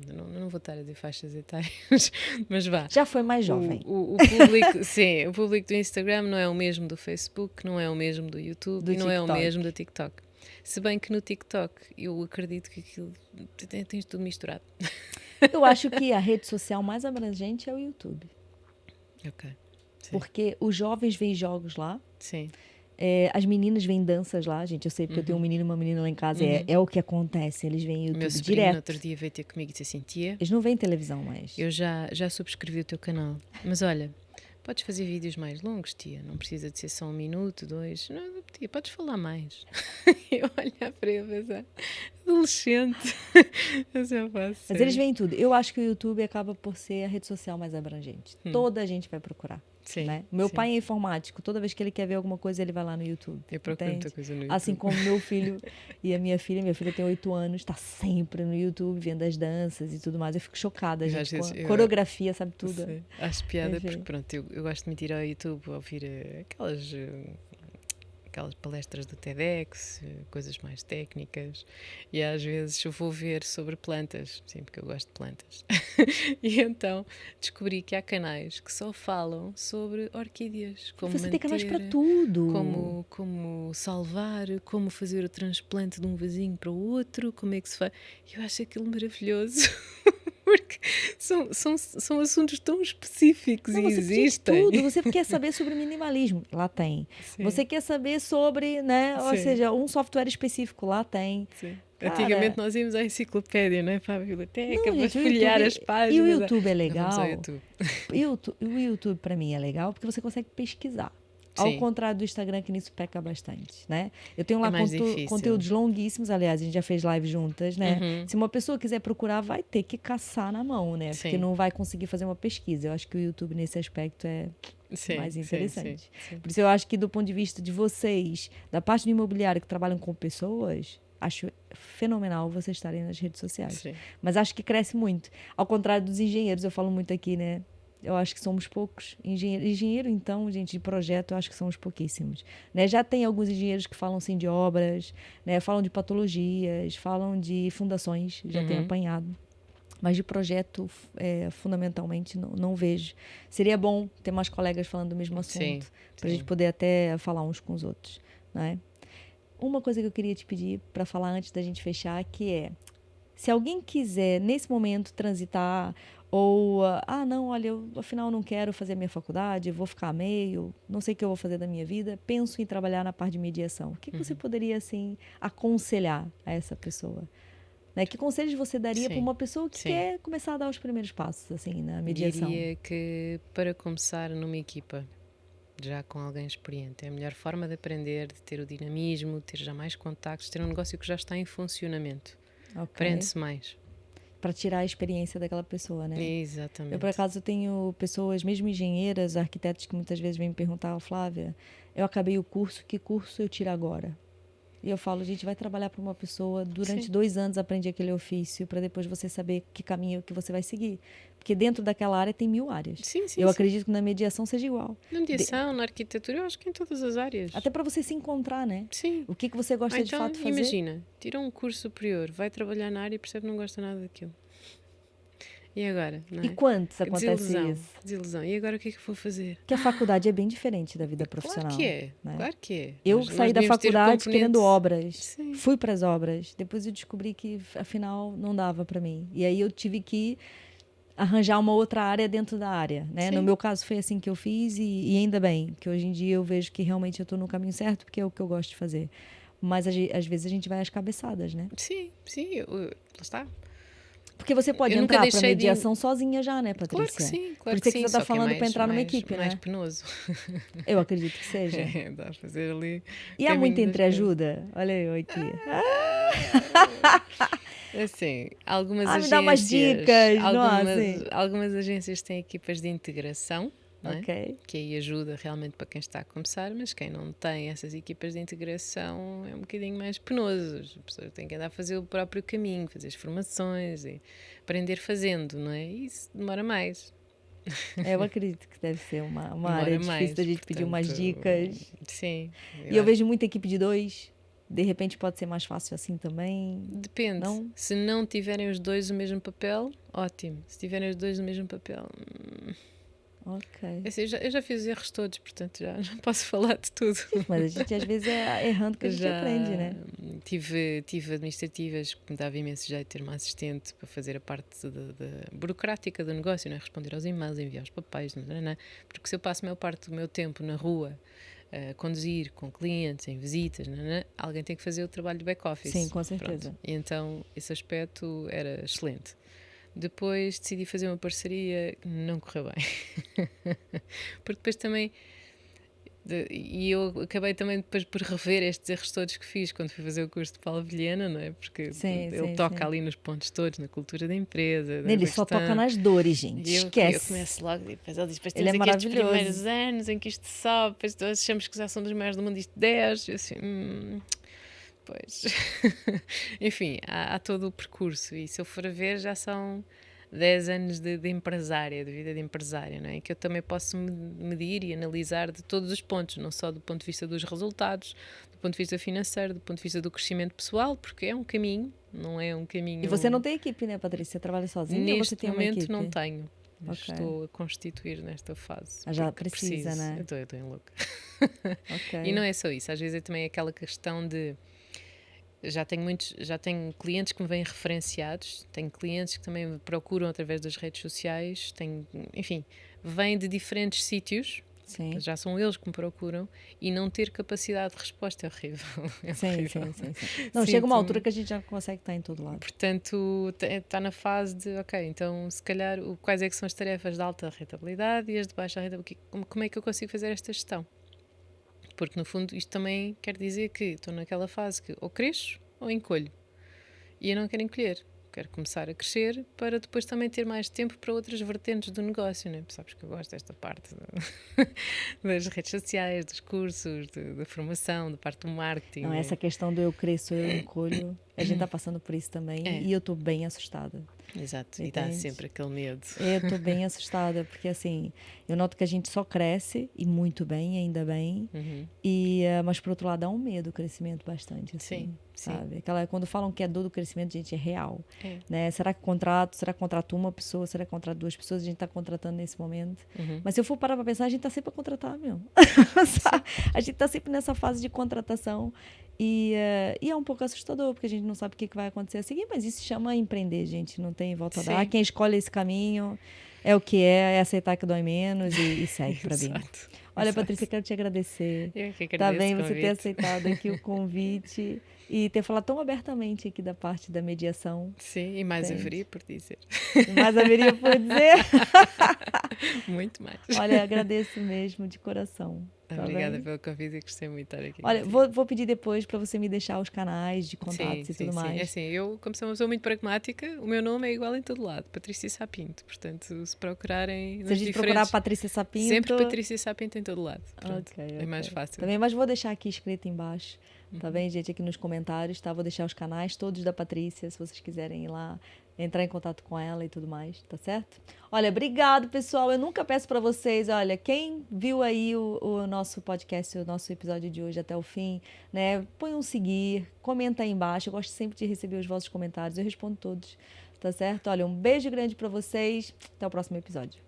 Não vou estar a dizer faixas etárias, mas vá. Já foi mais jovem. O público, sim, o público do Instagram não é o mesmo do Facebook, não é o mesmo do YouTube Do e não é o TikTok. mesmo do TikTok. Se bem que no TikTok eu acredito que aquilo tens tudo misturado. Eu acho que a rede social mais abrangente é o YouTube. Ok. Sim. Porque os jovens veem jogos lá, Sim. as meninas veem danças lá, gente. Eu sei porque eu tenho um menino e uma menina lá em casa. É o que acontece. Eles veem O YouTube meu sobrinho no direto. outro dia veio ter comigo e disse assim: tia, Eles não veem televisão mais. eu já subscrevi o teu canal, mas olha, podes fazer vídeos mais longos, tia, não precisa de ser só 1 minuto, 2, não, tia, podes falar mais. Eu olhar para ele e pensar, adolescente, mas eu faço. Mas eles veem tudo. Eu acho que o YouTube acaba por ser a rede social mais abrangente. Toda a gente vai procurar. Sim, Né? Meu sim. pai é informático. Toda vez que ele quer ver alguma coisa, ele vai lá no YouTube. Eu procuro entende? muita coisa no YouTube. Assim como meu filho e a minha filha tem 8 anos, está sempre no YouTube vendo as danças e tudo mais. Eu fico chocada, Eu, gente. às vezes, Com a coreografia, sabe tudo. Sim, acho piada Enfim. porque pronto, eu gosto de me tirar ao YouTube a ouvir aquelas palestras do TEDx, coisas mais técnicas, e às vezes eu vou ver sobre plantas, sim, porque eu gosto de plantas. E então descobri que há canais que só falam sobre orquídeas, como Você tem canais para manter, tudo. como salvar, como fazer o transplante de um vasinho para o outro, como é que se faz. Eu acho aquilo maravilhoso. Porque são assuntos tão específicos Não, e você precisa de existem. tudo. Você quer saber sobre minimalismo? Lá tem. Sim. Você quer saber sobre, né? Ou Sim. seja, um software específico? Lá tem. Sim. Cara, Antigamente nós íamos à enciclopédia, não é? Para a biblioteca, não, para gente, o folhear YouTube- as páginas. E o YouTube é Agora vamos ao legal. YouTube. O YouTube, para mim, é legal porque você consegue pesquisar. Ao Sim. contrário do Instagram, que nisso peca bastante, né? Eu tenho lá É mais difícil. conteúdos longuíssimos, aliás, a gente já fez live juntas, né? Uhum. Se uma pessoa quiser procurar, vai ter que caçar na mão, né? Porque Sim. não vai conseguir fazer uma pesquisa. Eu acho que o YouTube, nesse aspecto, é Sim, mais sim, interessante. sim. Por isso eu acho que do ponto de vista de vocês, da parte do imobiliário que trabalham com pessoas, acho fenomenal vocês estarem nas redes sociais. Sim. Mas acho que cresce muito. Ao contrário dos engenheiros, eu falo muito aqui, né? Eu acho que somos poucos. Engenheiro, então, gente, de projeto, eu acho que somos pouquíssimos. Né? Já tem alguns engenheiros que falam, sim, de obras, né? Falam de patologias, falam de fundações, já tem apanhado. Mas de projeto, fundamentalmente, não vejo. Seria bom ter mais colegas falando do mesmo assunto, para a gente poder até falar uns com os outros. Né? Uma coisa que eu queria te pedir para falar antes da gente fechar, que é, se alguém quiser, nesse momento, transitar, ou, não, olha, eu afinal não quero fazer a minha faculdade, vou ficar a meio, não sei o que eu vou fazer da minha vida, penso em trabalhar na parte de mediação. O que você poderia, assim, aconselhar a essa pessoa? Né? Que conselhos você daria para uma pessoa que quer começar a dar os primeiros passos, assim, na mediação? Diria que, para começar numa equipa, já com alguém experiente, é a melhor forma de aprender, de ter o dinamismo, ter já mais contactos, ter um negócio que já está em funcionamento. Okay. Aprende-se mais. Para tirar a experiência daquela pessoa, né? Exatamente. Eu, por acaso, tenho pessoas, mesmo engenheiras, arquitetos, que muitas vezes vêm me perguntar, Flávia, eu acabei o curso, que curso eu tiro agora? E eu falo, gente, vai trabalhar para uma pessoa, durante 2 anos aprende aquele ofício, para depois você saber que caminho que você vai seguir. Porque dentro daquela área tem 1000 áreas. Sim, eu acredito que na mediação seja igual. Na mediação, na arquitetura, eu acho que em todas as áreas. Até para você se encontrar, né? Sim. O que você gosta de fato de fazer? Imagina, tira um curso superior, vai trabalhar na área e percebe que não gosta nada daquilo. E agora? Não é? E quantos acontece isso? Desilusão. E agora o que é que vou fazer? Que a faculdade é bem diferente da vida profissional. Claro que é. Né? Claro que é. Eu saí da faculdade querendo obras. Fui para as obras. Depois eu descobri que, afinal, não dava para mim. E aí eu tive que arranjar uma outra área dentro da área. Né? No meu caso foi assim que eu fiz e ainda bem, que hoje em dia eu vejo que realmente eu estou no caminho certo, porque é o que eu gosto de fazer. Mas às vezes a gente vai às cabeçadas, né? Sim, lá está. Porque você pode Eu nunca entrar para deixei de... mediação sozinha já, né, Claro que Patrícia? sim, Por claro isso que é que sim. você está Só que é falando para entrar numa equipe, mais né? penoso. Eu acredito que seja. Dá a fazer ali E há muita caminho das pedras. entreajuda? Olha eu aqui. Assim, algumas Me dá umas agências, dicas, não há assim? algumas agências têm equipas de integração, não é? Ok. Que aí ajuda realmente para quem está a começar, mas quem não tem essas equipas de integração é um bocadinho mais penoso. As pessoas têm que andar a fazer o próprio caminho, fazer as formações e aprender fazendo, não é? E isso demora mais. Eu acredito que deve ser uma área Demora difícil da mais, gente pedir umas portanto, dicas. sim. E eu vejo muita equipe de 2. De repente pode ser mais fácil assim também. Depende. Não? Se não tiverem os dois o mesmo papel, ótimo. Se tiverem os dois o mesmo papel, Ok. assim, eu já fiz erros todos, portanto já não posso falar de tudo. Mas a gente às vezes é errando que a gente aprende, né? Tive administrativas que me dava imenso jeito ter uma assistente para fazer a parte burocrática do negócio, não é? Responder aos e-mails, enviar os papéis, não, porque se eu passo a maior parte do meu tempo na rua a conduzir com clientes, em visitas, não, alguém tem que fazer o trabalho de back-office. Sim, com certeza. Pronto. E então esse aspecto era excelente. Depois decidi fazer uma parceria que não correu bem. Porque depois também... E eu acabei também depois por rever estes erros todos que fiz quando fui fazer o curso de Paulo Vilhena, não é? Porque ele toca ali nos pontos todos, na cultura da empresa. Ele só toca nas dores, gente. Esquece. Eu começo logo, depois ele diz, depois ele temos é aqui estes primeiros anos em que isto sobe, depois nós achamos que já são dos maiores do mundo, isto 10. Eu assim, pois. Enfim, há todo o percurso e se eu for a ver já são 10 anos de empresária, de vida de empresária, não é? Que eu também posso medir e analisar de todos os pontos, não só do ponto de vista dos resultados, do ponto de vista financeiro, do ponto de vista do crescimento pessoal, porque é um caminho, não é um caminho... E você não tem equipe, né, Patrícia? Você trabalha sozinha ou você tem uma equipe? Neste momento não tenho. Mas estou a constituir nesta fase. Já precisa, né? Eu estou em louca. Okay. E não é só isso, às vezes é também aquela questão de... Já tenho clientes que me vêm referenciados, tenho clientes que também me procuram através das redes sociais, enfim, vêm de diferentes sítios. Sim. Já são eles que me procuram e não ter capacidade de resposta é horrível. Sim. Não, chega uma altura que a gente já consegue estar em todo lado. Portanto, está na fase de, ok, então se calhar quais é que são as tarefas de alta rentabilidade e as de baixa rentabilidade, como é que eu consigo fazer esta gestão? Porque no fundo isto também quer dizer que estou naquela fase que ou cresço ou encolho. E eu não quero encolher. Quero começar a crescer para depois também ter mais tempo para outras vertentes do negócio, né? Sabes que eu gosto desta parte das redes sociais, dos cursos, da formação, da parte do marketing. Não, essa questão do eu cresço, eu encolho, a gente está passando por isso também e eu estou bem assustada. Exato, entende? E dá sempre aquele medo. Eu estou bem assustada, porque assim, eu noto que a gente só cresce, e muito bem, ainda bem, mas por outro lado dá um medo o crescimento bastante, assim, sabe? Quando falam que é dor do crescimento, gente, é real. Né? Será que contrato uma pessoa, será que contrato 2 pessoas, a gente está contratando nesse momento? Mas se eu for parar para pensar, a gente está sempre a contratar mesmo. A gente está sempre nessa fase de contratação. E é um pouco assustador, porque a gente não sabe o que vai acontecer a seguir, mas isso se chama empreender, gente. Não tem volta a dar. Quem escolhe esse caminho é o que é aceitar que dói menos e segue para bem. Olha, Patrícia, quero te agradecer. Eu que agradeço tá bem o você ter aceitado aqui o convite e ter falado tão abertamente aqui da parte da mediação. Sim, e mais haveria por dizer. Mais haveria por dizer. Muito mais. Olha, agradeço mesmo, de coração. Obrigada pelo convite e gostei muito de estar aqui. Olha, vou pedir depois para você me deixar os canais de contatos e tudo mais. É assim, eu, como sou uma pessoa muito pragmática, o meu nome é igual em todo lado, Patrícia Sapinto. Portanto, se procurarem... Se a gente procurar Patrícia Sapinto... Sempre Patrícia Sapinto em todo lado. Pronto, okay. É mais fácil. Também, mas vou deixar aqui escrito embaixo, tá bem, gente? Aqui nos comentários, tá? Vou deixar os canais todos da Patrícia, se vocês quiserem ir lá, entrar em contato com ela e tudo mais, tá certo? Olha, obrigado, pessoal. Eu nunca peço para vocês, olha, quem viu aí o nosso podcast, o nosso episódio de hoje até o fim, né? Põe um seguir, comenta aí embaixo. Eu gosto sempre de receber os vossos comentários, eu respondo todos, tá certo? Olha, um beijo grande para vocês. Até o próximo episódio.